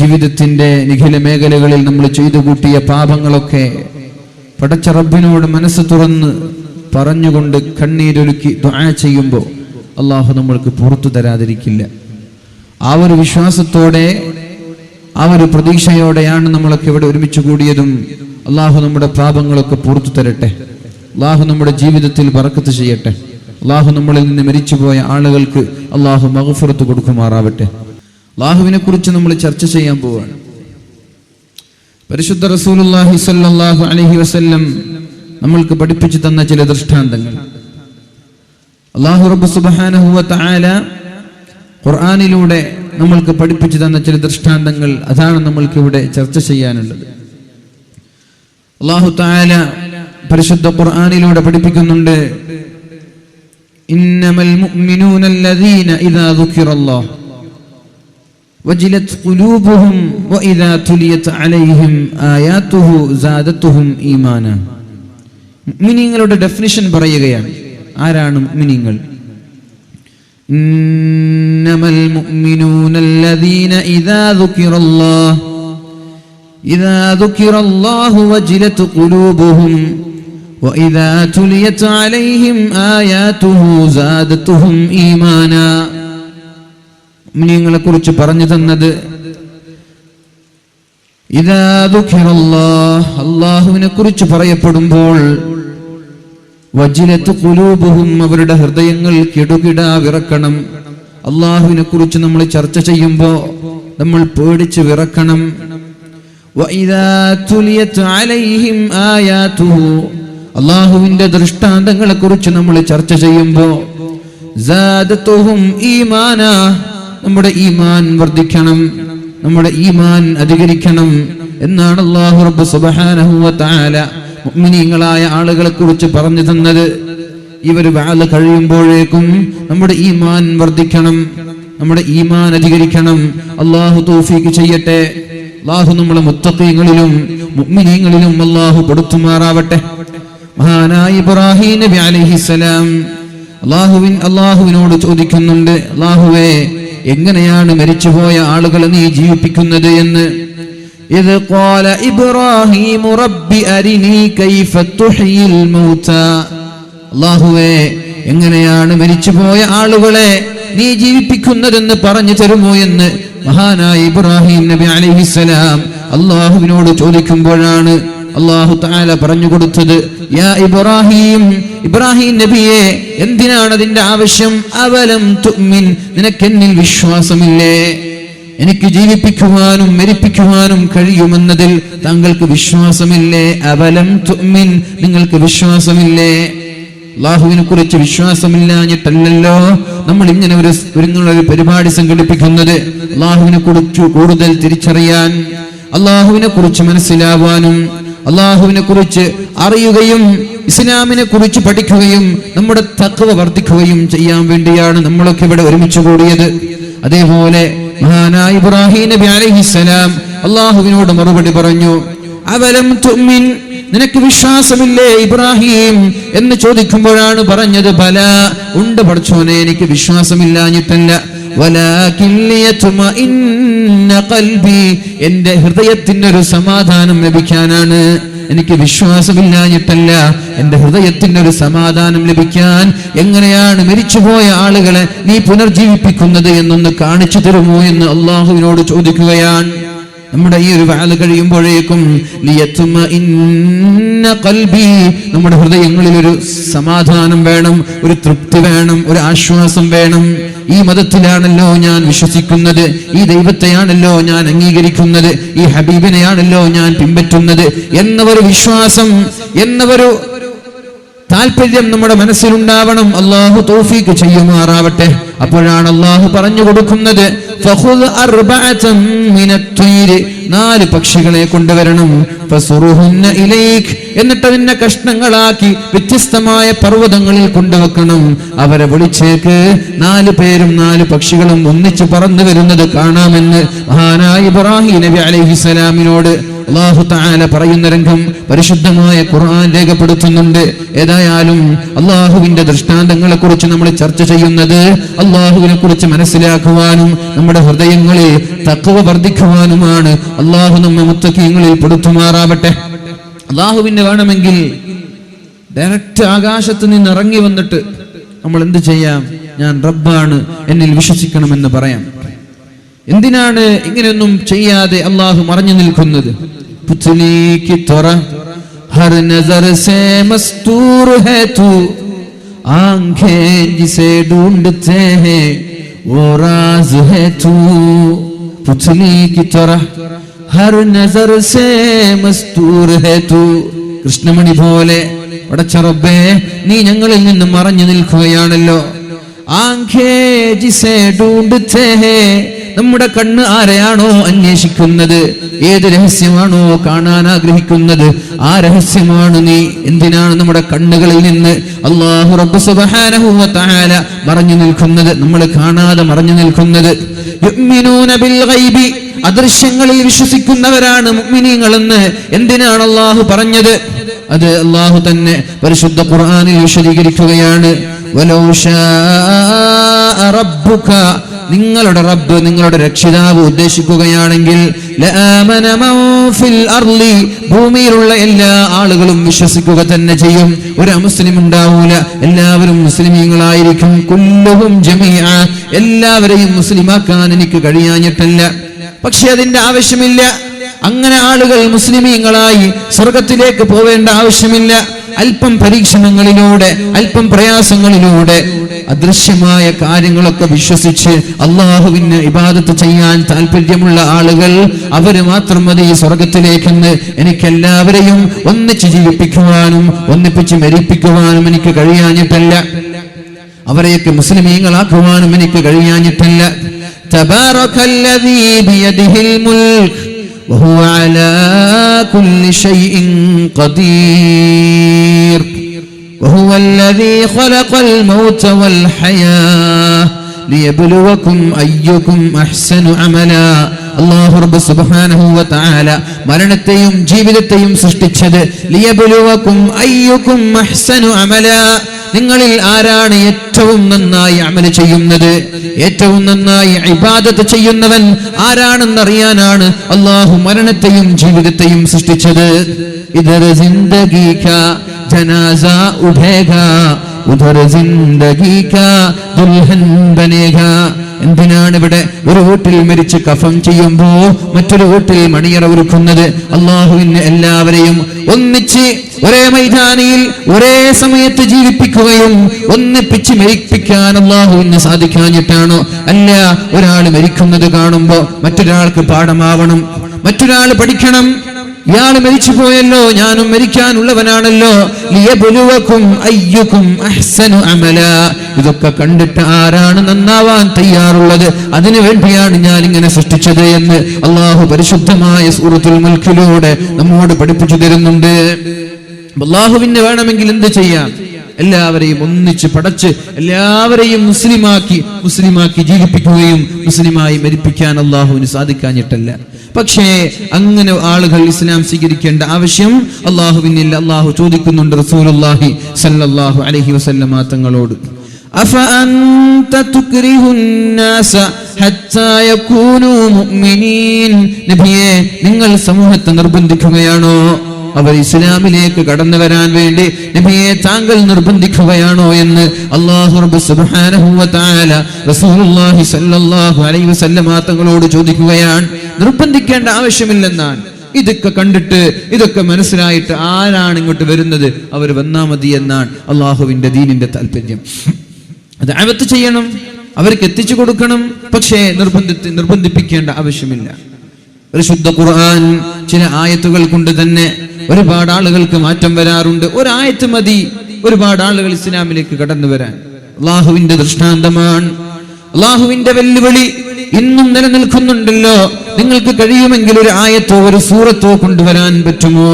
ജീവിതത്തിന്റെ നിഖില മേഖലകളിൽ നമ്മൾ ചെയ്തു കൂട്ടിയ പാപങ്ങളൊക്കെ പടച്ച റബ്ബിനോട് മനസ്സ് തുറന്ന് പറഞ്ഞുകൊണ്ട് കണ്ണീരൊലുക്കി ദുആ ചെയ്യുമ്പോൾ അള്ളാഹു നമ്മൾക്ക് പുറത്തു തരാതിരിക്കില്ല. ആ ഒരു വിശ്വാസത്തോടെ, ആ ഒരു പ്രതീക്ഷയോടെയാണ് നമ്മളൊക്കെ ഇവിടെ ഒരുമിച്ച് കൂടിയതും. അള്ളാഹു നമ്മുടെ പാപങ്ങളൊക്കെ പുറത്തു തരട്ടെ. അള്ളാഹു നമ്മുടെ ജീവിതത്തിൽ ബറക്കത്ത് ചെയ്യട്ടെ. അള്ളാഹു നമ്മളിൽ നിന്ന് മരിച്ചുപോയ ആളുകൾക്ക് അള്ളാഹു മഗ്ഫിറത്ത് കൊടുക്കുമാറാവട്ടെ. അള്ളാഹുവിനെ കുറിച്ച് നമ്മൾ ചർച്ച ചെയ്യാൻ പോവുകയാണ്. പരിശുദ്ധ റസൂലുള്ളാഹി സ്വല്ലല്ലാഹു അലൈഹി വസല്ലം നമ്മൾക്ക് പഠിപ്പിച്ചു തന്ന ചില ദൃഷ്ടാന്തങ്ങൾ. അല്ലാഹു റബ്ബ് സുബ്ഹാനഹു വ തആല ഖുർആനിലൂടെ നമ്മൾക്ക് പഠിപ്പിച്ചു തന്ന ചില ദൃഷ്ടാന്തങ്ങൾ, അതാണ് നമ്മൾക്ക് ഇവിടെ ചർച്ച ചെയ്യാനുള്ളത്. അല്ലാഹു തആല പരിശുദ്ധ ഖുർആനിലൂടെ പഠിപ്പിക്കുന്നുണ്ട്, ഇന്നമൽ മുഅ്മിനൂന അല്ലദീന ഇദാ ദുകിറല്ലാഹു വജിലത് ഖുലൂബുഹും വഇദാ തുലിയത് അലൈഹിം ആയാതുഹു സാദത്തുഹും ഈമാന. മുഅ്മിനീങ്ങളുടെ ഡെഫിനിഷൻ പറയുകയാണ്. ആരാണ് മുഅ്മിനീങ്ങൾ? ഇന്നമൽ മുഅ്മിനൂന അല്ലദീന ഇദാ ദുകിറല്ലാഹു വജിലത് ഖുലൂബുഹും വഇദാ തുലിയത് അലൈഹിം ആയാതുഹു സാദത്തുഹും ഈമാന. മുഅ്മിനീങ്ങളെ കുറിച്ച് പറഞ്ഞു തന്നത്, ഇദാ ദുകിറല്ലാഹ്, അല്ലാഹുവിനെ കുറിച്ച് പറയപ്പെടുമ്പോൾ, വജിലത്ത് ഖുലൂബുഹും, അവരുടെ ഹൃദയങ്ങൾ കിടുകിടാ വിറക്കണം. അല്ലാഹുവിനെ കുറിച്ച് നമ്മൾ ചർച്ച ചെയ്യുമ്പോൾ നമ്മൾ പേടിച്ച് വിറക്കണം. വഇദാ തുലിയത് അലൈഹിം ആയാതുഹു, അല്ലാഹുവിന്റെ ദൃഷ്ടാന്തങ്ങളെ കുറിച്ച് നമ്മൾ ചർച്ച ചെയ്യുമ്പോൾ, സാദത്തുഹും ഈമാന, നമ്മുടെ ഈമാൻ വർദ്ധിക്കണം, നമ്മുടെ ഈമാൻ അധികരിക്കണം എന്നാണ് അല്ലാഹു റബ്ബ് സുബ്ഹാനഹു വ തആല മുഅ്മിനീങ്ങളായ ആളുകളെ കുറിച്ച് പറഞ്ഞു തന്നത്. ഇവർ വഅദ് കഴിയുമ്പോഴേക്കും നമ്മുടെ ഈമാൻ വർദ്ധിക്കണം, നമ്മുടെ ഈമാൻ അധികരിക്കണം. അല്ലാഹു തൗഫീഖ് ചെയ്യട്ടെ. അല്ലാഹു നമ്മളെ മുത്തഖീങ്ങളിലും മുഅ്മിനീങ്ങളിലും അല്ലാഹു പെടുത്തുമാറാവട്ടെ. മഹാനായ ഇബ്രാഹീം നബി അലൈഹിസ്സലാം അല്ലാഹുവിനോട് ചോദിക്കുന്നുണ്ട്, അല്ലാഹുവേ, എങ്ങനെയാണ് മരിച്ചുപോയ ആളുകളെ നീ ജീവിപ്പിക്കുന്നത് എന്ന്. ഇദ് ഖാല ഇബ്രാഹീം റബ്ബി അരിനി കൈഫ തുഹ്യിൽ മൗതാ, അല്ലാഹുവേ, എങ്ങനെയാണ് മരിച്ചുപോയ ആളുകളെ നീ ജീവിപ്പിക്കുന്നതെന്ന് പറഞ്ഞു തരുമോ എന്ന് മഹാനായ ഇബ്രാഹീം നബി അലൈഹിസ്സലാം അല്ലാഹുവിനോട് ചോദിക്കുമ്പോഴാണ് അല്ലാഹു തആല പറഞ്ഞു കൊടുത്തത്, യാ ഇബ്രാഹീം, ഇബ്രാഹീം നബിയെ, എന്തിനാണ് അതിന്റെ ആവശ്യം? അവലം തുഅ്മിൻ, നിനക്കെന്നിൽ വിശ്വാസമില്ലേ? എനിക്ക് ജീവിപ്പിക്കുവാനും മരിപ്പിക്കുവാനും കഴിയുമെന്നതിൽ താങ്കൾക്ക് വിശ്വാസമില്ലേ? അവലം തുഅ്മിൻ, നിങ്ങൾക്ക് വിശ്വാസമില്ലേ? അല്ലാഹുവിനെ കുറിച്ച് വിശ്വാസമില്ലാഞ്ഞിട്ടല്ലല്ലോ നമ്മൾ ഇങ്ങനെ ഒരു പരിപാടി സംഘടിപ്പിക്കുന്നത്. അല്ലാഹുവിനെ കുറിച്ച് കൂടുതൽ തിരിച്ചറിയാൻ, അല്ലാഹുവിനെ കുറിച്ച് മനസ്സിലാവാനും, അല്ലാഹുവിനെ കുറിച്ച് അറിയുകയും ഇസ്ലാമിനെ കുറിച്ച് പഠിക്കുകയും നമ്മുടെ തഖ്വ വർദ്ധിക്കുകയും ചെയ്യാൻ വേണ്ടിയാണ് നമ്മളൊക്കെ ഇവിടെ ഒരുമിച്ച് കൂടിയത്. അതേപോലെ മഹാനായ ഇബ്രാഹീം നബി അലൈഹിസ്സലാം അല്ലാഹുവിനോട് മറുപടി പറഞ്ഞു, അവലം തുഅ്മിൻ, നിനക്ക് വിശ്വാസമില്ലേ ഇബ്രാഹീം എന്ന് ചോദിക്കുമ്പോഴാണ് പറഞ്ഞത്, ബല, ഉണ്ട് പടച്ചോനെ, എനിക്ക് വിശ്വാസമില്ലാഞ്ഞിട്ടല്ല, വലാകിൻ ലിയത്മഇന്ന ഖൽബി, എന്റെ ഹൃദയത്തിനൊരു സമാധാനം ലഭിക്കാനാണ്. എനിക്ക് വിശ്വാസമില്ലാഞ്ഞിട്ടല്ല, എന്റെ ഹൃദയത്തിനൊരു സമാധാനം ലഭിക്കാൻ എങ്ങനെയാണ് മരിച്ചുപോയ ആളുകളെ നീ പുനർജീവിപ്പിക്കുന്നത് എന്നൊന്ന് കാണിച്ചു തരുമോ എന്ന് അല്ലാഹുവിനോട് ചോദിക്കുകയാണ്. നമ്മുടെ ഈ ഒരു വഅദ് കഴിയുമ്പോഴേക്കും ലിയത്മഇന്ന ഖൽബി, നമ്മുടെ ഹൃദയങ്ങളിൽ ഒരു സമാധാനം വേണം, ഒരു തൃപ്തി വേണം, ഒരു ആശ്വാസം വേണം. ഈ മതത്തിലാണല്ലോ ഞാൻ വിശ്വസിക്കുന്നത്, ഈ ദൈവത്തെയാണല്ലോ ഞാൻ അംഗീകരിക്കുന്നത്, ഈ ഹബീബിനെയാണല്ലോ ഞാൻ പിൻപറ്റുന്നത് എന്നൊരു വിശ്വാസം, എന്നൊരു താല്പര്യം നമ്മുടെ മനസ്സിലുണ്ടാവണം. അല്ലാഹു തൗഫീഖ് ചെയ്യുമാറാവട്ടെ. അപ്പോഴാണ് അല്ലാഹു പറഞ്ഞു കൊടുക്കുന്നത്, ഫഖുദ് അർബഅതൻ മിനത്ത്-ത്വയ്രി, 4 പക്ഷികളെ കൊണ്ടുവരണം, ഫസുറുഹുന്ന ഇലൈക്, എന്നിട്ട് അതിനെ കഷ്ണങ്ങളാക്കി വ്യത്യസ്തമായ പർവ്വതങ്ങളിൽ കൊണ്ടുവെക്കണം. അവരെ വിളിച്ചേക്ക്, 4 പേരും 4 പക്ഷികളും ഒന്നിച്ച് പറന്നു വരുന്നത് കാണാമെന്ന് മഹാനായ ഇബ്രാഹീം നബി അലൈഹിസ്സലാമിനോട് അല്ലാഹു തആല പറയുന്ന രംഗം പരിശുദ്ധമായ ഖുർആൻ രേഖപ്പെടുത്തുന്നുണ്ട്. ഏതായാലും അല്ലാഹുവിന്റെ ദൃഷ്ടാന്തങ്ങളെ കുറിച്ച് നമ്മൾ ചർച്ച ചെയ്യുന്നത് അല്ലാഹുവിനെ കുറിച്ച് മനസ്സിലാക്കുവാനും നമ്മുടെ ഹൃദയങ്ങളിൽ തഖ്വ വർദ്ധിക്കുവാനുമാണ്. അല്ലാഹു നമ്മെ മുത്തഖീങ്ങളിൽ പെടുത്തുമാറാവട്ടെ. അല്ലാഹുവിനെ വേണമെങ്കിൽ ഡയറക്റ്റ് ആകാശത്ത് നിന്ന് ഇറങ്ങി വന്നിട്ട് നമ്മൾ എന്ത് ചെയ്യാം? ഞാൻ റബ്ബാണ്, എന്നിൽ വിശ്വസിക്കണമെന്ന് പറയാം. എന്തിനാണ് ഇങ്ങനെയൊന്നും ചെയ്യാതെ അല്ലാഹു മറഞ്ഞു നിൽക്കുന്നത്? ഹർ നസർ സേ മസ്തൂർ ഹൈ തൂ ആംഖേं जिसे ढूंढते हैं वो राज है तू पुतली की तरह हर नजर से मस्तूर है तू. കൃഷ്ണമണി പോലെ പടച്ച റബ്ബേ, നീ ഞങ്ങളിൽ നിന്ന് മറഞ്ഞു നിൽക്കുകയാണല്ലോ. ആംഖേं जिसे ढूंढते हैं, നമ്മുടെ കണ്ണ് ആരെയാണോ അന്വേഷിക്കുന്നത്, ഏത് രഹസ്യമാണോ കാണാൻ ആഗ്രഹിക്കുന്നത്, ആ രഹസ്യമാണ് നീ. എന്തിനാണ് നമ്മുടെ കണ്ണുകളിൽ നിന്ന് അല്ലാഹു റബ്ബ് സുബ്ഹാനഹു വ തആല മറഞ്ഞു നിൽക്കുന്നത്, നമ്മൾ കാണാതെ മറഞ്ഞു നിൽക്കുന്നത്? യുഅ്മിനൂന ബിൽ ഗൈബി, അദൃശ്യങ്ങളിൽ വിശ്വസിക്കുന്നവരാണ് മുഅ്മിനീങ്ങളെന്ന് എന്തിനാണ് അല്ലാഹു പറഞ്ഞത്? അത് അല്ലാഹു തന്നെ പരിശുദ്ധ ഖുർആനിൽ വിശദീകരിക്കുകയാണ്. വലൗ ശാഅ റബ്ബുക, നിങ്ങളുടെ റബ്ബ്, നിങ്ങളുടെ രക്ഷിതാവ് ഉദ്ദേശിക്കുകയാണെങ്കിൽ ലആമന മൻ ഫിൽ അർളി, ഭൂമിയിലുള്ള എല്ലാ ആളുകളും വിശ്വസിക്കുക തന്നെ ചെയ്യും. ഒരു അമുസ്ലിം ഉണ്ടാവൂല, എല്ലാവരും മുസ്ലിമീങ്ങളായിരിക്കും. കുല്ലുഹും ജമീഅ, എല്ലാവരെയും മുസ്ലിമാക്കാൻ എനിക്ക് കഴിയാഞ്ഞിട്ടല്ല. പക്ഷെ അതിന്റെ ആവശ്യമില്ല. അങ്ങനെ ആളുകൾ മുസ്ലിമീങ്ങളായി സ്വർഗത്തിലേക്ക് പോവേണ്ട ആവശ്യമില്ല. അല്പം പരീക്ഷണങ്ങളിലൂടെ, അല്പം പ്രയാസങ്ങളിലൂടെ അദൃശ്യമായ കാര്യങ്ങളൊക്കെ വിശ്വസിച്ച് അള്ളാഹുവിന് ഇബാദത്ത് ചെയ്യാൻ താല്പര്യമുള്ള ആളുകൾ, അവര് മാത്രം മതി സ്വർഗത്തിലേക്കെന്ന്. എനിക്കെല്ലാവരെയും ഒന്നിച്ച് ജീവിപ്പിക്കുവാനും ഒന്നിപ്പിച്ച് മരിപ്പിക്കുവാനും എനിക്ക് കഴിയാഞ്ഞിട്ടല്ല. അവരെയൊക്കെ മുസ്ലിമീങ്ങളാക്കുവാനും എനിക്ക് കഴിയാഞ്ഞിട്ടല്ല. തബാറകല്ലദീ ബിയദിഹിൽ മുൽക് വഹുവ അലാ കുല്ലി ശൈഇൻ ഖദീർ വഹുവ അല്ലദീ ഖലഖൽ മൗത വൽ ഹയാ ലിയബ്ലുവകും അയ്യുകും അഹ്സനു അമലാ. അല്ലാഹു റബ്ബ് സുബ്ഹാനഹു വ തആല മരണത്തെയും ജീവിതത്തെയും സൃഷ്ടിച്ചത് ലിയബ്ലുവകും അയ്യുകും അഹ്സനു അമലാ, നിങ്ങളിൽ ആരാണ് ഏറ്റവും നന്നായി അമൽ ചെയ്യുന്നത്, ഏറ്റവും നന്നായി ഇബാദത്ത് ചെയ്യുന്നവൻ ആരാണെന്നറിയാനാണ് അല്ലാഹു മരണത്തെയും ജീവിതത്തെയും സൃഷ്ടിച്ചത്. ഇദർ ജിന്ദഗി കാ ജനാസ ഉഠേഗാ ഉധർ ജിന്ദഗി കാ ദുൽഹൻ ബനേഗാ. എന്തിനാണ് ഇവിടെ ഒരു വീട്ടിൽ മരിച്ച് കഫൻ ചെയ്യുമ്പോ മറ്റൊരു വീട്ടിൽ മണിയറ ഒരുക്കുന്നത്? അള്ളാഹുവിന് എല്ലാവരെയും ഒന്നിച്ച് ഒരേ മൈതാനിയിൽ ഒരേ സമയത്ത് ജീവിപ്പിക്കുകയും ഒന്നിപ്പിച്ച് മരിപ്പിക്കാൻ അള്ളാഹുവിന് സാധിക്കാഞ്ഞിട്ടാണോ? അല്ല, ഒരാൾ മരിക്കുന്നത് കാണുമ്പോ മറ്റൊരാൾക്ക് പാഠമാവണം, മറ്റൊരാൾ പഠിക്കണം. ഇയാൾ മരിച്ചു പോയല്ലോ, ഞാനും മരിക്കാനുള്ളവനാണല്ലോ. ലിയബ്ലുവകും അയ്യുകും അഹ്സനു അമലാ. ഇതൊക്കെ കണ്ടിട്ട് ആരാണ് നന്നാവാൻ തയ്യാറുള്ളത്, അതിനു വേണ്ടിയാണ് ഞാൻ ഇങ്ങനെ സൃഷ്ടിച്ചത് എന്ന് അള്ളാഹു പരിശുദ്ധമായ സൂറത്തുൽ മുൽക്കിലൂടെ നമ്മോട് പഠിപ്പിച്ചു തരുന്നുണ്ട്. അള്ളാഹുവിന് വേണമെങ്കിൽ എന്ത് ചെയ്യാം? എല്ലാവരെയും ഒന്നിച്ച് പടച്ച് എല്ലാവരെയും മുസ്ലിമാക്കി ജീവിപ്പിക്കുകയും മുസ്ലിമായി മരിപ്പിക്കാൻ അള്ളാഹുവിന് സാധിക്കാഞ്ഞിട്ടല്ല. പക്ഷേ അങ്ങനെ ആളുകൾ ഇസ്ലാം സ്വീകരിക്കേണ്ട ആവശ്യം അള്ളാഹുവിനില്ല. അള്ളാഹു ചോദിക്കുന്നുണ്ട് റസൂലുള്ളാഹി സ്വല്ലല്ലാഹു അലൈഹി വസല്ലമ തങ്ങളോട്, അഫഅൻത തുക്രിഹുൻ നാസ ഹത്താ യകൂനൂ മുഅ്മിനീൻ, നബിയേ, നിങ്ങൾ സമൂഹത്തെ നിർബന്ധിക്കുകയാണോ? അവർ ഇസ്ലാമിലേക്ക് കടന്നു വരാൻ വേണ്ടി നബിയെ താങ്കൾ നിർബന്ധിക്കുകയാണോ എന്ന് അല്ലാഹു റബ്ബ് സുബ്ഹാനഹു വ തആല റസൂലുള്ളാഹി സ്വല്ലല്ലാഹു അലൈഹി വസല്ലമ തങ്ങളോട് ചോദിക്കുകയാണ്. നിർബന്ധിക്കേണ്ട ആവശ്യമില്ലെന്നാണ്. ഇതൊക്കെ കണ്ടിട്ട് ഇതൊക്കെ മനസ്സിലായിട്ട് ആരാണ് ഇങ്ങോട്ട് വരുന്നത്, അവർ വന്നാ മതി എന്നാണ് അള്ളാഹുവിന്റെ ദീനിന്റെ താല്പര്യം. ദഅവത്ത് ചെയ്യണം, അവർക്ക് എത്തിച്ചു കൊടുക്കണം, പക്ഷേ നിർബന്ധിപ്പിക്കേണ്ട ആവശ്യമില്ല. പരിശുദ്ധ ഖുർആൻ ചില ആയത്തുകൾ കൊണ്ട് തന്നെ ഒരുപാട് ആളുകൾക്ക് മാറ്റം വരാറുണ്ട്. ഒരായത്ത് മതി ഒരുപാട് ആളുകൾ ഇസ്ലാമിലേക്ക് കടന്നു വരാൻ. അള്ളാഹുവിന്റെ ദൃഷ്ടാന്തമാണ്, അള്ളാഹുവിന്റെ വെല്ലുവിളി ഇന്നും നിലനിൽക്കുന്നുണ്ടല്ലോ. നിങ്ങൾക്ക് കഴിയുമെങ്കിൽ ഒരു ആയത്തോ ഒരു സൂറത്തോ കൊണ്ടുവരാൻ പറ്റുമോ?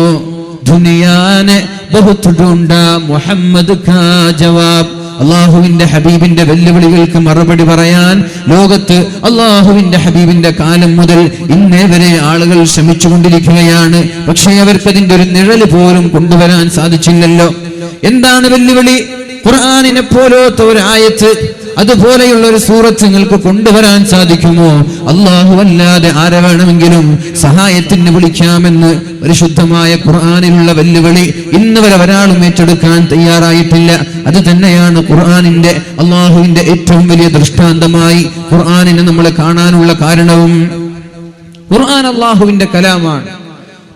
ദുനിയാനെ ബഹുത് ഢൂംഢാ മുഹമ്മദ് കാ ജവാബ്, അള്ളാഹുവിന്റെ ഹബീബിന്റെ വെല്ലുവിളികൾക്ക് മറുപടി പറയാൻ ലോകത്ത് അള്ളാഹുവിന്റെ ഹബീബിന്റെ കാലം മുതൽ ഇന്നേ വരെ ആളുകൾ ശ്രമിച്ചുകൊണ്ടിരിക്കുകയാണ്. പക്ഷേ അവർക്കതിന്റെ ഒരു നിഴല് പോലും കൊണ്ടുവരാൻ സാധിച്ചില്ലല്ലോ. എന്താണ് വെല്ലുവിളി? ഖുർആനിനെ പോലത്തെ ഒരു ആയത്ത്, അതുപോലെയുള്ള ഒരു സൂറത്ത് നിങ്ങൾക്ക് കൊണ്ടുവരാൻ സാധിക്കുമോ? അല്ലാഹു അല്ലാതെ ആരെ വേണമെങ്കിലും സഹായത്തിന് വിളിക്കാമെന്ന് പരിശുദ്ധമായ ഖുർആനിലുള്ള വെല്ലുവിളി ഇന്ന് വരെ ഒരാളും ഏറ്റെടുക്കാൻ തയ്യാറായിട്ടില്ല. അത് തന്നെയാണ് ഖുർആനിന്റെ അള്ളാഹുവിന്റെ ഏറ്റവും വലിയ ദൃഷ്ടാന്തമായി ഖുർആനിനെ നമ്മൾ കാണാനുള്ള കാരണവും. ഖുർആൻ അള്ളാഹുവിന്റെ കലാമാണ്.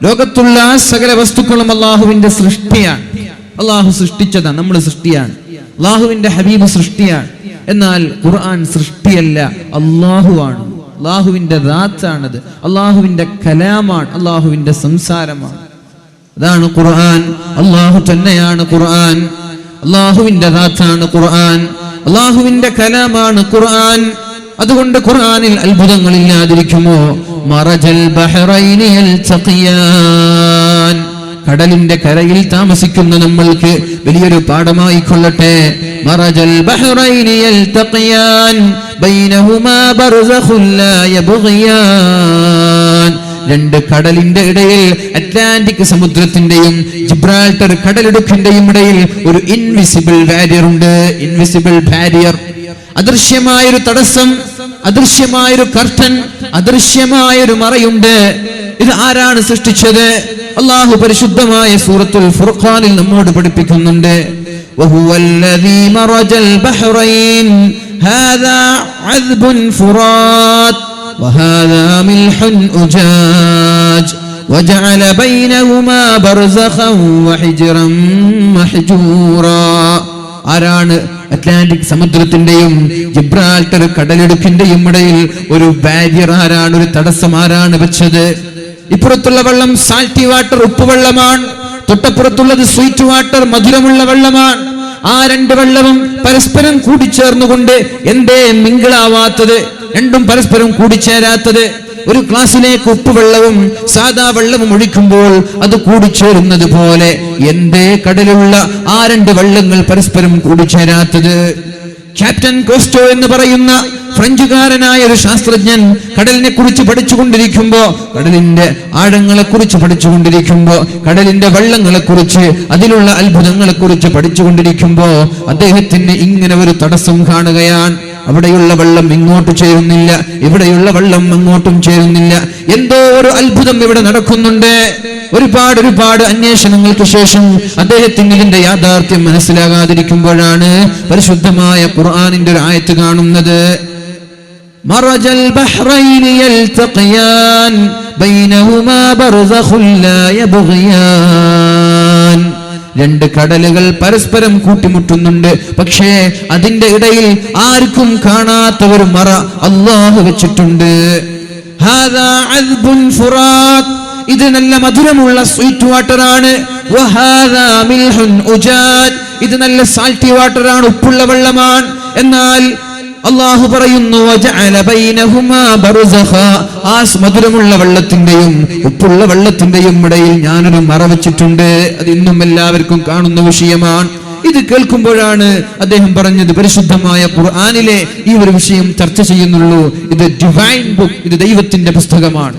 ലോകത്തുള്ള സകല വസ്തുക്കളും അള്ളാഹുവിന്റെ സൃഷ്ടിയാണ്. അള്ളാഹു സൃഷ്ടിച്ചതാണ്, നമ്മൾ സൃഷ്ടിയാണ്. അള്ളാഹുവിന്റെ ഹബീബ് സൃഷ്ടിയാണ്. എന്നാൽ ഖുർആൻ സൃഷ്ടിയല്ല, അള്ളാഹുവാണ്. അള്ളാഹുവിന്റെ ദാത്താണത്, അള്ളാഹുവിന്റെ കലാമാണ്, അള്ളാഹുവിന്റെ സംസാരമാണ്. അതാണ് ഖുർആൻ. അള്ളാഹു തന്നെയാണ് ഖുർആൻ. അള്ളാഹുവിന്റെ ദാത്താണ് ഖുർആൻ, അള്ളാഹുവിന്റെ കലാമാണ് ഖുർആൻ. അതുകൊണ്ട് ഖുർആനിൽ അത്ഭുതങ്ങളില്ലാതിരിക്കുമോ? മറജൽ ബഹറൈനി യൽതഖിയാൻ. കടലിന്റെ കരയിൽ താമസിക്കുന്ന നമ്മൾക്ക് വലിയൊരു പാഠമായി കൊള്ളട്ടെ. മറജൽ ബഹറൈനി യൽതഖിയാൻ ബൈനഹുമാ ബർസഖുൻ ലാ യബ്ഗിയാൻ. രണ്ട് കടലിന്റെ ഇടയിൽ, അറ്റ്ലാന്റിക് സമുദ്രത്തിന്റെയും ജിബ്രാൾട്ടർ കടലിടുക്കിന്റെയും ഇടയിൽ ഒരു ഇൻവിസിബിൾ ബാരിയർ ഉണ്ട്. ഇൻവിസിബിൾ ബാരിയർ, അദൃശ്യമായൊരു തടസ്സം, അദൃശ്യമായൊരു കർട്ടൻ, അദൃശ്യമായൊരു മറയുണ്ട്. ഇത് ആരാണ് സൃഷ്ടിച്ചത്? അല്ലാഹു പരിശുദ്ധമായ സൂറത്തുൽ ഫുർഖാനിൽ നമ്മോട് പഠിപ്പിക്കുന്നുണ്ട്. വഹുവല്ലദീ മറജൽ ബഹ്റൈൻ ഹാദാ അദ്ബുൻ ഫുറാത്ത് വഹാദാ മിൽഹുൻ ഉജാജ് വജഅല ബൈനഹുമാ ബർസഖൻ വഹിജ്റൻ മഹ്ജൂറാ. ആരാണ് അറ്റ്ലാന്റിക് സമുദ്രത്തിന്റെയും ജിബ്രാൾട്ടർ കടലിടുക്കിന്റെയും ഇടയിൽ ഒരു ബാരിയർ ആരാണ്, ഒരു തടസ്സം ആരാണ് വെച്ചത്? ഇപ്പുറത്തുള്ള വെള്ളം സാൾട്ടി വാട്ടർ, ഉപ്പുവെള്ളമാണ്. തൊട്ടപ്പുറത്തുള്ളത് സ്വീറ്റ് വാട്ടർ, മധുരമുള്ള വെള്ളമാണ്. ആ രണ്ട് വെള്ളവും പരസ്പരം കൂടിച്ചേർന്നുകൊണ്ട് എന്തേ മിങ്കിളാവാത്തത്? രണ്ടും പരസ്പരം കൂടിച്ചേരാത്തത്? ഒരു ഗ്ലാസിലേക്ക് ഉപ്പുവെള്ളവും സാദാ വെള്ളവും ഒഴിക്കുമ്പോൾ അത് കൂടിച്ചേരുന്നത് പോലെ എന്തേ കടലുള്ള ആ രണ്ട് വെള്ളങ്ങൾ പരസ്പരം കൂടിച്ചേരാത്തത്? ക്യാപ്റ്റൻ കോസ്റ്റോ എന്ന് പറയുന്ന ഫ്രഞ്ചുകാരനായ ഒരു ശാസ്ത്രജ്ഞൻ കടലിനെ കുറിച്ച് പഠിച്ചുകൊണ്ടിരിക്കുമ്പോ, കടലിന്റെ ആഴങ്ങളെ കുറിച്ച് പഠിച്ചുകൊണ്ടിരിക്കുമ്പോ, കടലിന്റെ വെള്ളങ്ങളെ കുറിച്ച്, അതിലുള്ള അത്ഭുതങ്ങളെ കുറിച്ച് പഠിച്ചുകൊണ്ടിരിക്കുമ്പോ അദ്ദേഹത്തിന് ഇങ്ങനെ ഒരു തടസ്സം കാണുകയാണ്. അവിടെയുള്ള വെള്ളം ഇങ്ങോട്ട് ചേരുന്നില്ല, ഇവിടെയുള്ള വെള്ളം അങ്ങോട്ടും ചേരുന്നില്ല. എന്തോ ഒരു അത്ഭുതം ഇവിടെ നടക്കുന്നുണ്ട്. ഒരുപാട് അന്വേഷണങ്ങൾക്ക് ശേഷം അദ്ദേഹത്തിന് ഇതിന്റെ യാഥാർത്ഥ്യം മനസ്സിലാകാതിരിക്കുമ്പോഴാണ് പരിശുദ്ധമായ ഖുർആനിന്റെ ഒരു ആയത്ത് കാണുന്നത്. മറജൽ ബഹ്റൈനി യൽതഖിയാൻ ബൈനഹുമാ ബർസഖുൻ ലാ യബ്ഗിയാൻ. രണ്ട് കടലുകൾ പരസ്പരം കൂട്ടിമുട്ടുന്നുണ്ട്, പക്ഷേ അതിന്റെ ഇടയിൽ ആർക്കും കാണാത്ത ഒരു മറ അല്ലാഹു വെച്ചിട്ടുണ്ട്. ഹാദാ അദ്ബുൻ ഫുറാത്ത്. ഇത് നല്ല മധുരമുള്ള സ്വീറ്റ് വാട്ടർ ആണ്. വഹാദാ മിൽഹുൻ ഉജാജ്. ഇത് നല്ല സാൾട്ടി വാട്ടർ ആണ്, ഉപ്പുള്ള വെള്ളമാണ്. എന്നാൽ അല്ലാഹു പറയുന്നു വജഅല ബൈനഹുമാ ബർസഖ. ആ മധുരമുള്ള വെള്ളത്തിന്റെയും ഉപ്പുള്ള വെള്ളത്തിന്റെയും ഇടയിൽ ഞാനൊരു മറ വെച്ചിട്ടുണ്ട്. അത് ഇന്നും എല്ലാവർക്കും കാണുന്ന വിഷയമാണ്. ഇത് കേൾക്കുമ്പോഴാണ് അദ്ദേഹം പറഞ്ഞത് പരിശുദ്ധമായ ഖുർആനിലെ ഈ ഒരു വിഷയം ചർച്ച ചെയ്യുന്നുള്ളൂ. ഇത് ഡിവൈൻ ബുക്ക്, ഇത് ദൈവത്തിന്റെ പുസ്തകമാണ്,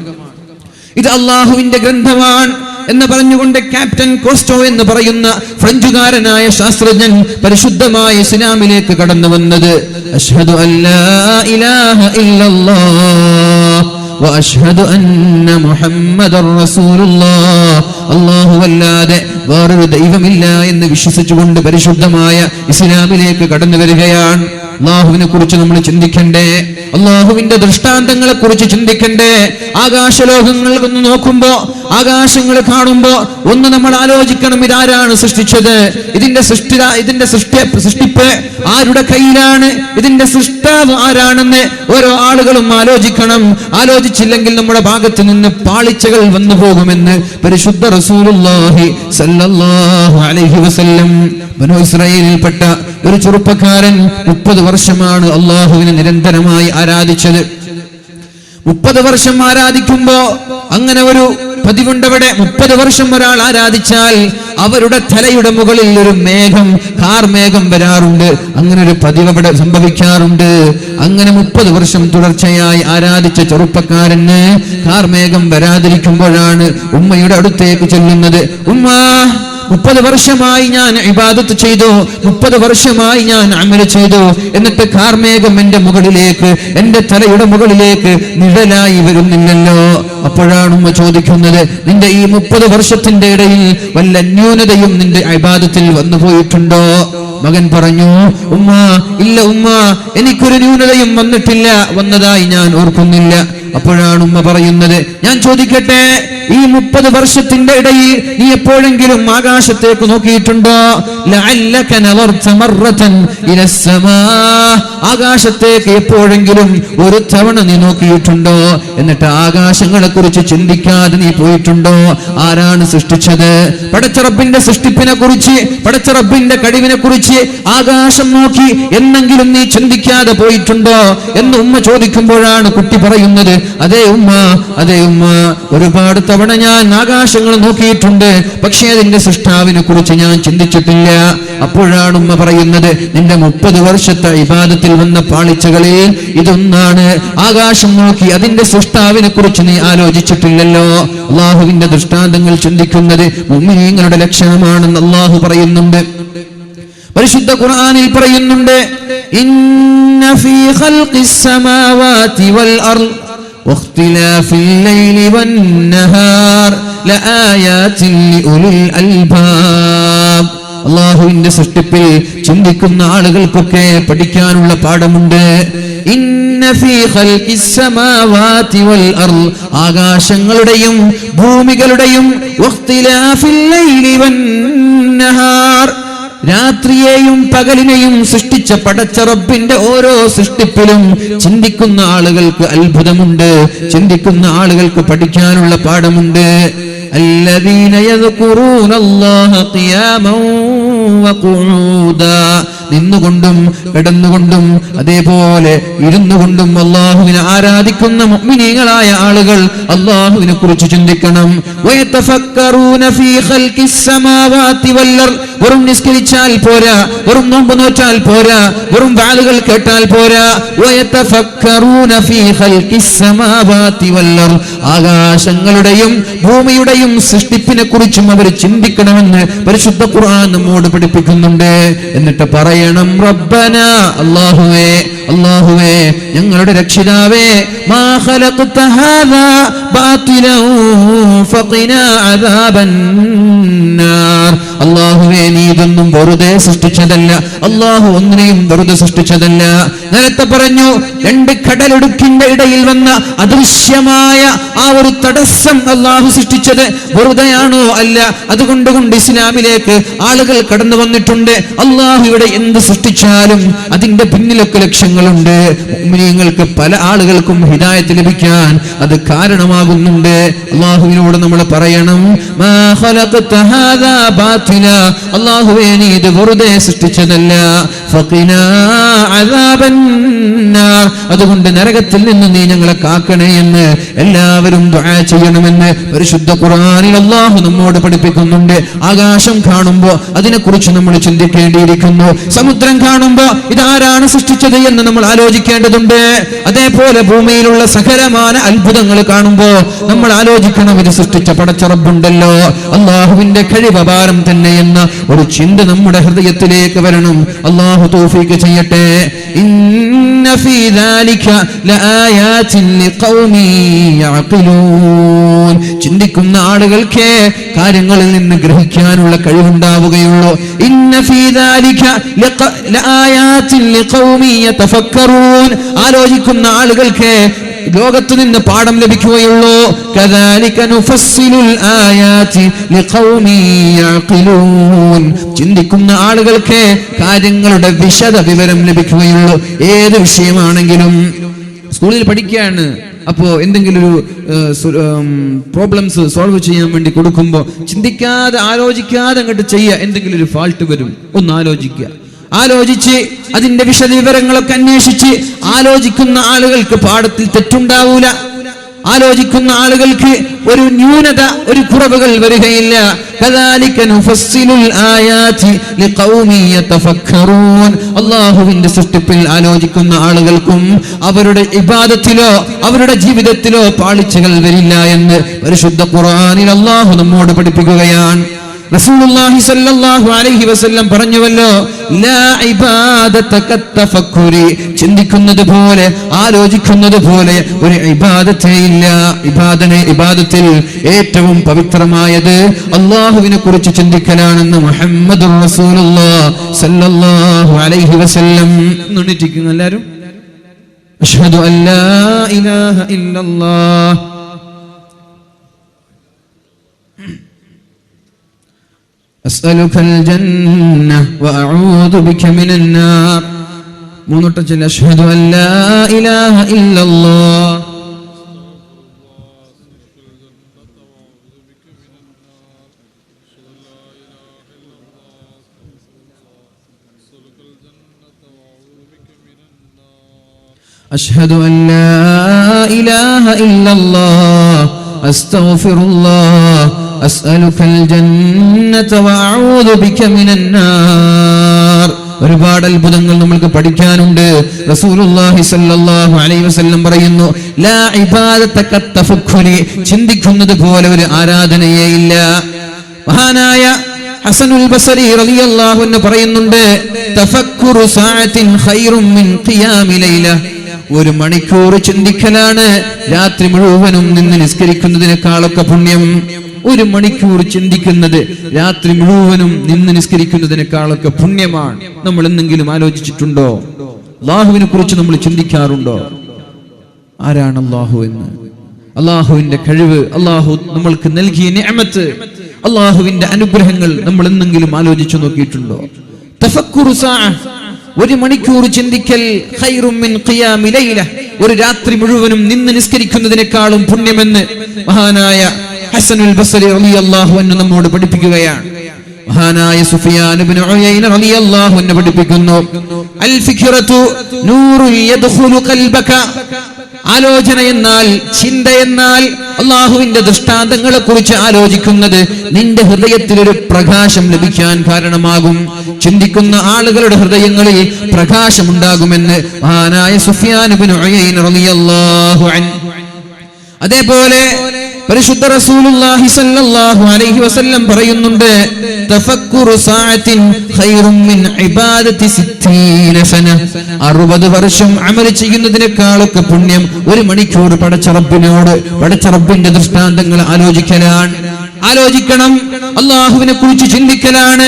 ഇത് അള്ളാഹുവിന്റെ ഗ്രന്ഥമാണ് എന്ന് പറഞ്ഞുകൊണ്ട് ക്യാപ്റ്റൻ കോസ്റ്റോ എന്ന് പറയുന്ന ഫ്രഞ്ചുകാരനായ ശാസ്ത്രജ്ഞൻ പരിശുദ്ധമായ ഇസ്ലാമിലേക്ക് കടന്നു വന്നത് അശ്ഹദു അല്ലാ ഇലാഹ ഇല്ലല്ലാഹ് വഅശ്ഹദു അന്ന മുഹമ്മദർ റസൂലുള്ളാഹ്. അല്ലാഹു അല്ലാതെ വേറൊരു ദൈവമില്ല എന്ന് വിശ്വസിച്ചുകൊണ്ട് പരിശുദ്ധമായ ഇസ്ലാമിലേക്ക് കടന്നു വരികയാണ്. അല്ലാഹുവിനെ കുറിച്ച് നമ്മൾ ചിന്തിക്കണ്ടേ? അല്ലാഹുവിന്റെ ദൃഷ്ടാന്തങ്ങളെ കുറിച്ച് ചിന്തിക്കണ്ടേ? ആകാശലോകങ്ങൾ ഒന്ന് നോക്കുമ്പോ, ആകാശങ്ങൾ കാണുമ്പോ ഒന്ന് നമ്മൾ ആലോചിക്കണം, ഇതാരാണ് സൃഷ്ടിച്ചത്? ഇതിന്റെ സൃഷ്ടിപ്പ് ആരുടെ കയ്യിലാണ്? ഇതിന്റെ സൃഷ്ടാവ് ആരാണെന്ന് ഓരോ ആളുകളും ആലോചിക്കണം. ആലോചിച്ചില്ലെങ്കിൽ നമ്മുടെ ഭാഗത്ത് നിന്ന് പാളിച്ചകൾ വന്നു പോകുമെന്ന് പരിശുദ്ധ റസൂലുള്ളാഹി സ്വല്ലല്ലാഹു അലൈഹി വസല്ലം. ബനൂ ഇസ്രായേലിൽപ്പെട്ട ഒരു ചെറുപ്പക്കാരൻ 30 വർഷമാണ് അള്ളാഹുവിനെ നിരന്തരമായി ആരാധിച്ചത്. 30 വർഷം ആരാധിക്കുമ്പോ അങ്ങനെ ഒരു പതിവുണ്ടവിടെ. 30 വർഷം ഒരാൾ ആരാധിച്ചാൽ അവരുടെ തലയുടെ മുകളിൽ ഒരു മേഘം, കാർമേഘം വരാറുണ്ട്. അങ്ങനെ ഒരു പതിവ് അവിടെ സംഭവിക്കാറുണ്ട്. അങ്ങനെ 30 വർഷം തുടർച്ചയായി ആരാധിച്ച ചെറുപ്പക്കാരന് കാർമേഘം വരാതിരിക്കുമ്പോഴാണ് ഉമ്മയുടെ അടുത്തേക്ക് ചെല്ലുന്നത്. ഉമ്മ, 30 വർഷമായി ഞാൻ ഇബാദത്ത് ചെയ്തു, 30 വർഷമായി ഞാൻ അമൽ ചെയ്തു, എന്നിട്ട് കാർമേഘം എന്റെ മുകളിലേക്ക്, എന്റെ തലയുടെ മുകളിലേക്ക് നിഴലായി വരുന്നില്ലല്ലോ. അപ്പോഴാണ് ഉമ്മ ചോദിക്കുന്നത്, നിന്റെ ഈ 30 വർഷത്തിന്റെ ഇടയിൽ വല്ല ന്യൂനതയും നിന്റെ ഇബാദത്തിൽ വന്നു പോയിട്ടുണ്ടോ? മകൻ പറഞ്ഞു, ഉമ്മ, ഇല്ല ഉമ്മ, എനിക്കൊരു ന്യൂനതയും വന്നതായി ഞാൻ ഓർക്കുന്നില്ല. അപ്പോഴാണ് ഉമ്മ പറയുന്നത്, ഞാൻ ചോദിക്കട്ടെ, ഈ 30 വർഷത്തിന്റെ ഇടയിൽ നീ എപ്പോഴെങ്കിലും ആകാശത്തേക്ക് നോക്കിയിട്ടുണ്ടോ? ലഅല്ലക നദർത മറതൻ ഇലസ്സമാ, ആകാശത്തേക്ക് എപ്പോഴെങ്കിലും ഒരു തവണ നീ നോക്കിയിട്ടുണ്ടോ? എന്നിട്ട് ആകാശങ്ങളെ കുറിച്ച് ചിന്തിക്കാതെ നീ പോയിട്ടുണ്ടോ? ആരാണ് സൃഷ്ടിച്ചത്? പടച്ച റബ്ബിന്റെ സൃഷ്ടിപ്പിനെ കുറിച്ച്, പടച്ച റബ്ബിന്റെ കഴിവിനെ കുറിച്ച് ആകാശം നോക്കി എന്നെങ്കിലും നീ ചിന്തിക്കാതെ പോയിട്ടുണ്ടോ എന്ന് ഉമ്മ ചോദിക്കുമ്പോഴാണ് കുട്ടി പറയുന്നത്, അതേ ഉമ്മ, അതേ ഉമ്മ, ഒരുപാട് തവണ ഞാൻ ആകാശങ്ങൾ നോക്കിയിട്ടുണ്ട്, പക്ഷേ അതിന്റെ സൃഷ്ടാവിനെ കുറിച്ച് ഞാൻ ചിന്തിച്ചിട്ടില്ല. അപ്പോഴാണ് ഉമ്മ പറയുന്നത്, നിന്റെ 30 വർഷത്തെ ഇബാദത്തിൽ വന്ന പാളിച്ചകളിൽ ഇതൊന്നാണ്. ആകാശം നോക്കി അതിന്റെ സൃഷ്ടാവിനെ കുറിച്ച് നീ ആലോചിച്ചിട്ടില്ലല്ലോ. അള്ളാഹുവിന്റെ ദൃഷ്ടാന്തങ്ങൾ ചിന്തിക്കുന്നത് മുഅ്മിനീങ്ങളുടെ ലക്ഷണമാണെന്ന് അള്ളാഹു പറയുന്നുണ്ട്. പരിശുദ്ധ ഖുർആനിൽ പറയുന്നുണ്ട്, ഇന്ന ഫീ ഖൽഖിസ് സമാവാതി വൽ അർദ് വഖ്തിലാഫിൽ ലൈലി വൻ നഹാർ ലആയാതിൻ ലിഉലിൽ അൽബാബ്. അല്ലാഹുവിന്റെ സൃഷ്ടിപ്പിൽ ചിന്തിക്കുന്ന ആളുകൾക്കൊക്കെ പഠിക്കാനുള്ള പാഠമുണ്ട്. ഇന്ന ഫീ ഖൽഖിസ് സമാവാതി വൽ അർദ്, ആകാശങ്ങളുടെയും ഭൂമികളുടെയും വഖ്തിലാഫിൽ ലൈലി വൻ നഹാർ, രാത്രിയെയും പകലിനെയും സൃഷ്ടിച്ച പടച്ച റബ്ബിന്റെ ഓരോ സൃഷ്ടിപ്പിലും ചിന്തിക്കുന്ന ആളുകൾക്ക് അത്ഭുതമുണ്ട്, ചിന്തിക്കുന്ന ആളുകൾക്ക് പഠിക്കാനുള്ള പാഠമുണ്ട്. الذين يذكرون الله قياما وقعودا, നിന്നുകൊണ്ടും കിടന്നുകൊണ്ടും അതേപോലെ ഇരുന്നുകൊണ്ടും അല്ലാഹുവിനെ ആരാധിക്കുന്ന മുഅ്മിനീങ്ങളായ ആളുകൾ അല്ലാഹുവിനെ കുറിച്ച് ചിന്തിക്കണം. വയതഫക്കറൂന ഫീ ഖൽഖിസ് സമാവാതി വൽ അർദ്, വെറും നിസ്കരിച്ചാൽ പോരാ, വെറും നോമ്പ് നോറ്റാൽ പോരാ, വെറും വാളുകൾ കേട്ടാൽ പോരാ. വയതഫക്കറൂന ഫീ ഖൽഖിസ് സമാവാതി വൽ അർദ്, ആകാശങ്ങളുടെയും ഭൂമിയുടെയും സൃഷ്ടിപ്പിനെ കുറിച്ചും അവർ ചിന്തിക്കണമെന്ന് പരിശുദ്ധ ഖുർആൻ നമ്മോട് പഠിപ്പിക്കുന്നുണ്ട്. എന്നിട്ട് പറയണം, റബ്ബന, അല്ലാഹുവേ, അല്ലാഹുവേ, ഞങ്ങളുടെ രക്ഷിതാവേ, മാ ഖലഖത ഹാദാ ബാതിലൻ ഫഖിനാ അദാബൻ നാർ, അല്ലാഹുവേ, നീ ഇതൊന്നും വെറുതെ സൃഷ്ടിച്ചതല്ല, അല്ലാഹു ഒന്നിനെയും വെറുതെ സൃഷ്ടിച്ചതല്ല. നേരത്തെ പറഞ്ഞു, 2 കടലിടുക്കിന്റെ ഇടയിൽ വന്ന അദൃശ്യമായ ആ ഒരു തടസ്സം അല്ലാഹു സൃഷ്ടിച്ചത് വെറുതെയാണോ? അല്ല. അതുകൊണ്ട് ഇസ്ലാമിലേക്ക് ആളുകൾ കടന്നു വന്നിട്ടുണ്ട്. അല്ലാഹു ഇവിടെ എന്ത് സൃഷ്ടിച്ചാലും അതിന്റെ പിന്നിലൊക്കെ ലക്ഷ്യങ്ങളുണ്ട്. മുഅ്മിനീങ്ങൾക്ക് പല ആളുകൾക്കും ഹിദായത്ത് ലഭിക്കാൻ അത് കാരണമാകുന്നുണ്ട്. അല്ലാഹുവിനോട് നമ്മൾ പറയണം, മാ ഖലഖത ഹാദാ ബാതില, അല്ലാഹുവേ, നീ ഇത് വെറുതെ സൃഷ്ടിച്ചതല്ല. ഫഖിനാ അദാബൻ നാർ, അതുകൊണ്ട് നരകത്തിൽ നിന്ന് നീ ഞങ്ങളെ കാക്കണേ എന്ന് എല്ലാവരും ദുആ ചെയ്യണമെന്ന് പരിശുദ്ധ ഖുർആനിൽ അല്ലാഹു നമ്മോട് പഠിപ്പിക്കുന്നുണ്ട്. ആകാശം കാണുമ്പോൾ അതിനെക്കുറിച്ച് നമ്മൾ ചിന്തിക്കേണ്ടിയിരിക്കുന്നു. സമുദ്രം കാണുമ്പോൾ ഇതാരാണ് സൃഷ്ടിച്ചത് എന്ന് നമ്മൾ ആലോചിക്കേണ്ടതുണ്ട്. അതേപോലെ ഭൂമിയിലുള്ള സകലമായ അത്ഭുതങ്ങൾ കാണുമ്പോൾ നമ്മൾ ആലോചിക്കണം, ഇത് സൃഷ്ടിച്ച പടച്ച റബ്ബുണ്ടല്ലോ, അല്ലാഹുവിന്റെ കഴിവപാരം തന്നെ എന്ന ഒരു ചിന്ത നമ്മുടെ ഹൃദയത്തിലേക്ക് വരണം. അല്ലാഹു തൗഫീഖ് ചെയ്യട്ടെ. ഇന്ന ഫീ ദാലിക ലആയാതിൻ ലിഖൗമി യഅഖിലൂൻ, ചിന്തിക്കുന്ന ആളുകൾക്ക് കാര്യങ്ങളിൽ നിന്ന് ഗ്രഹിക്കാനുള്ള കഴിവുണ്ടാവുകയുള്ളൂ. ഇന്ന ഫീ ദാലിക ലആയാതിൻ ലിഖൗമി യതഫക്കറൂൻ, ആലോചിക്കുന്ന ആളുകൾക്ക് ലോകത്തു നിന്ന് പാഠം ലഭിക്കുകയുള്ളൂ. കദാലിക നുഫസ്സിലുൽ ആയാതി ലിഖൗമി യഅഖിലൂൻ, ചിന്തിക്കുന്ന ആളുകൾക്ക് കാര്യങ്ങളുടെ വിശദ വിവരം ലഭിക്കുകയുള്ളൂ. ഏത് വിഷയമാണെങ്കിലും സ്കൂളിൽ പഠിക്കുകയാണ്, അപ്പോ എന്തെങ്കിലും ഒരു പ്രോബ്ലംസ് സോൾവ് ചെയ്യാൻ വേണ്ടി കൊടുക്കുമ്പോൾ ചിന്തിക്കാതെ ആലോചിക്കാതെ അങ്ങോട്ട് ചെയ്യുക. എന്തെങ്കിലും ഒരു ഫാൾട്ട് വരും, ഒന്ന് ആലോചിക്കുക. ആലോചിച്ച് അതിന്റെ വിശദവിവരങ്ങളൊക്കെ അന്വേഷിച്ച് ആലോചിക്കുന്ന ആളുകൾക്ക് പാഠത്തിൽ തെറ്റുണ്ടാവൂല. ആലോചിക്കുന്ന ആളുകൾക്ക് ഒരു ന്യൂനത, ഒരു കുറവുകൾ വരികയില്ല. കദാലിക നുഫസ്സിലുൽ ആയാതി ലിഖൗമി യതഫക്കറൂൻ. അല്ലാഹുവിന്റെ സൃഷ്ടിപ്പിൽ ആലോചിക്കുന്ന ആളുകൾക്കും അവരുടെ ഇബാദത്തിലോ അവരുടെ ജീവിതത്തിലോ പാളിച്ചകൾ വരില്ല എന്ന് പരിശുദ്ധ ഖുർആനിൽ അല്ലാഹു നമ്മോട് പഠിപ്പിക്കുകയാണ്. റസൂലുള്ളാഹി സ്വല്ലല്ലാഹു അലൈഹി വസല്ലം പറഞ്ഞുവല്ലോ, ലാ ഇബാദത കത്തഫക്കുരി. ചിന്തിക്കുന്നത് പോലെ ആലോചിക്കുന്നത് പോലെ ഒരു ഇബാദത്തേ ഇല്ല. ഇബാദത്തിൽ ഏറ്റവും പവിത്രമായത് അല്ലാഹുവിനെ കുറിച്ച് ചിന്തിക്കലാണെന്ന് മുഹമ്മദുർ റസൂലുള്ളാഹി സ്വല്ലല്ലാഹു അലൈഹി വസല്ലം. എണ്ണിട്ടിരിക്കുന്നു എല്ലാവരും. അഷ്ഹദു അല്ലാ ഇലാഹ ഇല്ലല്ലാഹ് അസ്അലുകൽ ജന്ന വഅഊദു ബിക മിനൻ നാർ. മൂന്നോട്ടം ചൊല്ല. അഷ്ഹദു അല്ലാ ഇലാഹ ഇല്ലല്ലാഹ് അഷ്ഹദു അല്ലാ ഇലാഹ ഇല്ലല്ലാഹ് അസ്തഗ്ഫിറുല്ലാഹ് അസ്അലുകൽ ജന്നത വഅഊദു ബിക മിനൻ നാർ. ഒരുപാട് അത്ഭുതങ്ങൾ നമുക്ക് പഠിക്കാനുണ്ട്. റസൂലുള്ളാഹി സ്വല്ലല്ലാഹു അലൈഹി വസല്ലം പറയുന്നു, ലാ ഇബാദത കത്തഫക്കുരി. ചിന്തിക്കുന്നത് പോലെ ഒരു ആരാധനയേ ഇല്ല. മഹാനായ ഹസനുൽ ബസരി റളിയല്ലാഹു അൻഹു പറയുന്നുണ്ട്, തഫക്കുറു സഅത്തിൻ ഖൈറും മിൻ ഖിയാമി ലൈല. ഒരു മണിക്കൂർ ചിന്തിക്കലാണ് രാത്രി മുഴുവനും നിന്ന് നിസ്കരിക്കുന്നതിനേക്കാളൊക്കെ പുണ്യം. ഒരു മണിക്കൂർ ചിന്തിക്കുന്നത് രാത്രി മുഴുവനും നിന്ന് നിസ്കരിക്കുന്നതിനേക്കാളൊക്കെ പുണ്യമാണ്. നമ്മൾ എന്തെങ്കിലും ആലോചിച്ചിട്ടുണ്ടോ? അല്ലാഹുവിനെ കുറിച്ച് നമ്മൾ ചിന്തിക്കാറുണ്ടോ? ആരാണ് അല്ലാഹു എന്ന്? അല്ലാഹുവിന്റെ കഴിവ്, അല്ലാഹു നമ്മൾക്ക് നൽകിയ നിഅമത്ത്, അല്ലാഹുവിന്റെ അനുഗ്രഹങ്ങൾ നമ്മൾ എന്തെങ്കിലും ആലോചിച്ചു നോക്കിയിട്ടുണ്ടോ? തഫക്കുറു സഅ, ഒരു മണിക്കൂർ ചിന്തിക്കൽ, ഖൈറും മിൻ ഖിയാമി ലൈല, ഒരു രാത്രി മുഴുവനും നിന്ന് നിസ്കരിക്കുന്നതിനേക്കാളും പുണ്യമെന്ന് മഹാനായ ഹസനുൽ ബസരി റളിയല്ലാഹു അൻഹു നമ്മോട് പഠിപ്പിക്കുകയാണ്. മഹാനായ സുഫിയാൻ ഇബ്നു ഉയൈന റളിയല്ലാഹു അൻഹു പഠിപ്പിക്കുന്നു, അൽ ഫിക്റതു നൂറുൻ യദ്ഖുലു ഖൽബക. ആലോചന എന്നാൽ, ചിന്ത എന്നാൽ, അല്ലാഹുവിന്റെ ദൃഷ്ടാന്തങ്ങളെ കുറിച്ച് ആലോചിക്കുന്നത് നിന്റെ ഹൃദയത്തിൽ ഒരു പ്രകാശം ലഭിക്കാൻ കാരണമാകും. ചിന്തിക്കുന്ന ആളുകളുടെ ഹൃദയങ്ങളിൽ പ്രകാശമുണ്ടാകുമെന്ന് മഹാനായ സുഫിയാൻ ഇബ്നു ഉയൈന റളിയല്ലാഹു അൻഹു. അതേപോലെ പരിശുദ്ധ റസൂലുള്ളാഹി സ്വല്ലല്ലാഹു അലൈഹി വസല്ലം പറയുന്നുണ്ട്, തഫക്കുറു സഅത്തിൻ ഖൈറും മിൻ ഇബാദത്തി 60 സന. 60 വർഷം അമൽ ചെയ്യുന്നതിനേക്കാളൊക്കെ പുണ്യം ഒരു മണിക്കൂർ പടച്ച റബ്ബിന്റെ ദൃഷ്ടാന്തങ്ങൾ ആലോചിക്കണം, അല്ലാഹുവിനെ കുറിച്ച് ചിന്തിക്കലാണ്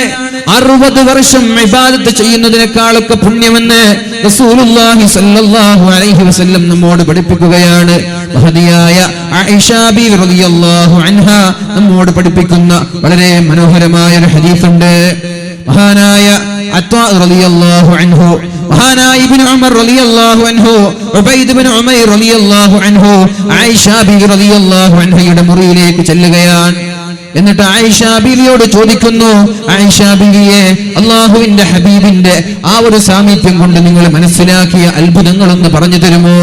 60 വർഷം ഇബാദത്ത് ചെയ്യുന്നതിനേക്കാളൊക്കെ പുണ്യമെന്ന് റസൂലുള്ളാഹി സ്വല്ലല്ലാഹു അലൈഹി വസല്ലം നമ്മോട് പഠിപ്പിക്കുകയാണ്. മഹദിയായ ആയിഷ ബിവി റളിയല്ലാഹു അൻഹ നമ്മോട് പഠിപ്പിക്കുന്ന വളരെ മനോഹരമായ ഒരു ഹദീസ് ഉണ്ട്. മഹാനായ അത്വാ റളിയല്ലാഹു അൻഹു, മഹാനായ ഇബ്നു ഉമർ റളിയല്ലാഹു അൻഹു, ഉബൈദ് ഇബ്നു ഉമൈർ റളിയല്ലാഹു അൻഹു ആയിഷ ബിവി റളിയല്ലാഹു അൻഹയുടെ മുറിയിലേക്ക് ചെല്ലുകയാണ്. എന്നിട്ട് ആയിഷ ബീവിയോട് ചോദിക്കുന്നു, ആയിഷ ബീവിയെ, അല്ലാഹുവിന്റെ ഹബീബിന്റെ ആ ഒരു സാമീപ്യം കൊണ്ട് നിങ്ങൾ മനസ്സിലാക്കിയ അത്ഭുതങ്ങളൊന്ന് പറഞ്ഞു തരുമോ?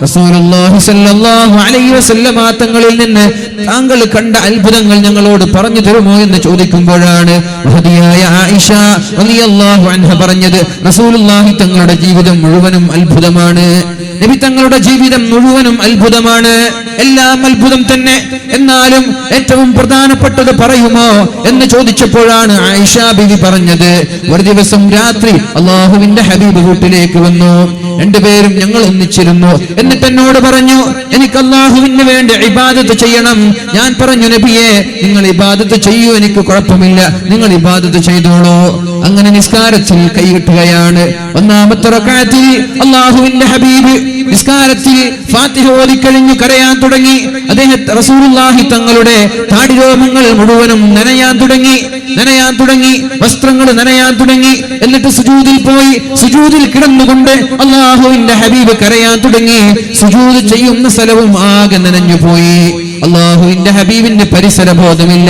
റസൂലുള്ളാഹി സ്വല്ലല്ലാഹു അലൈഹി വസല്ലം തങ്ങളിൽ നിന്ന് താങ്കൾ കണ്ട അത്ഭുതങ്ങൾ ഞങ്ങളോട് പറഞ്ഞു തരുമോ എന്ന് ചോദിക്കുമ്പോഴാണ് മഹദിയായ ആയിഷ റളിയല്ലാഹു അൻഹ പറഞ്ഞത്, റസൂലുള്ളാഹി തങ്ങളുടെ ജീവിതം മുഴുവനും അത്ഭുതമാണ്. നബി തങ്ങളുടെ ജീവിതം മുഴുവനും അത്ഭുതമാണ്. എല്ലാം അത്ഭുതം തന്നെ. എന്നാലും ഏറ്റവും പ്രധാനപ്പെട്ടത് പറയുമോ എന്ന് ചോദിച്ചപ്പോഴാണ് ആയിഷ ബിവി പറഞ്ഞത്, ഒരു ദിവസം രാത്രി അല്ലാഹുവിന്റെ ഹബീബ് വീട്ടിലേക്ക് വന്നു. രണ്ടുപേരും ഞങ്ങൾ ഒന്നിച്ചിരുന്നു. എന്നിട്ട് എന്നോട് പറഞ്ഞു, എനിക്ക് അല്ലാഹുവിന് വേണ്ടി ഇബാദത്ത് ചെയ്യണം. ഞാൻ പറഞ്ഞു, നബിയെ, നിങ്ങൾ ഇബാദത്ത് ചെയ്യൂ, എനിക്ക് കുഴപ്പമില്ല, നിങ്ങൾ ഇബാദത്ത് ചെയ്തോളൂ. അങ്ങനെ നിസ്കാരത്തിൽ കൈകിട്ടുകയാണ്. ഒന്നാമത്തെ റക്അത്തിൽ അല്ലാഹുവിന്റെ ഹബീബ് നിസ്കാരത്തിൽ ഫാത്തിഹ ഓതിക്കഴിഞ്ഞു കരയാൻ തുടങ്ങി. അദ്ദേഹത്തെ റസൂലുള്ളാഹി തങ്ങളുടെ താടിരോമങ്ങൾ മുഴുവനും നനയാൻ തുടങ്ങി, വസ്ത്രങ്ങൾ നനയാൻ തുടങ്ങി. എന്നിട്ട് സുജൂദിൽ പോയി, സുജൂദിൽ കിടന്നുകൊണ്ട് അല്ലാഹുവിന്റെ ഹബീബ് കരയാൻ തുടങ്ങി. സുജൂദ് ചെയ്യുന്ന സ്ഥലവും ആകെ നനഞ്ഞു പോയി. അല്ലാഹുവിന്റെ ഹബീബിന്റെ പരിസരബോധമില്ല.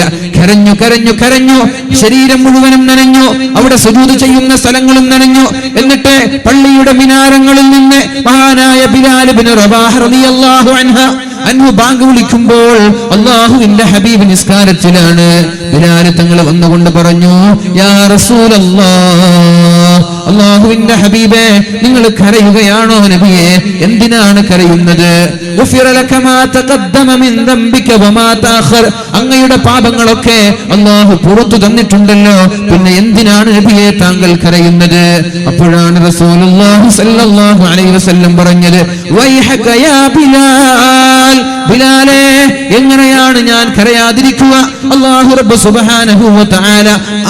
കരഞ്ഞു, ശരീരം മുഴുവനും നനഞ്ഞു. അവിടെ സുജൂദ് ചെയ്യുന്ന സ്ഥലങ്ങളും നനഞ്ഞു. എന്നിട്ട് പള്ളിയുടെ മിനാരങ്ങളിൽ നിന്ന് മഹാനായ ബിലാൽ ഇബ്നു റബാഹ് റളിയല്ലാഹു അൻഹു അൻഹു ബാങ്ക് വിളിക്കുമ്പോൾ അല്ലാഹുവിന്റെ ഹബീബ് നിസ്കാരത്തിലാണ്. ബിലാൽ തങ്ങൾ വന്നുകൊണ്ട് പറഞ്ഞു, യാ റസൂലല്ലാഹ്, അല്ലാഹുവിന്റെ ഹബീബേ, നിങ്ങൾ കരയുകയാണോ നബിയെ? എന്തിനാണ് കരയുന്നത്? അങ്ങയുടെ പാപങ്ങളൊക്കെ അല്ലാഹു പുറത്തു തന്നിട്ടുണ്ടല്ലോ, പിന്നെ എന്തിനാണ് നബിയെ താങ്കൾ കരയുന്നത്? അപ്പോഴാണ് റസൂലുള്ളാഹി സ്വല്ലല്ലാഹു അലൈഹി വസല്ലം പറഞ്ഞത്, വൈഹക യാ ബിലാൽ, ബിലാലേ, എങ്ങനെയാണ് ഞാൻ കരയാതിരിക്കുക? അല്ലാഹു റബ്ബ് സുബ്ഹാനഹു വ തആല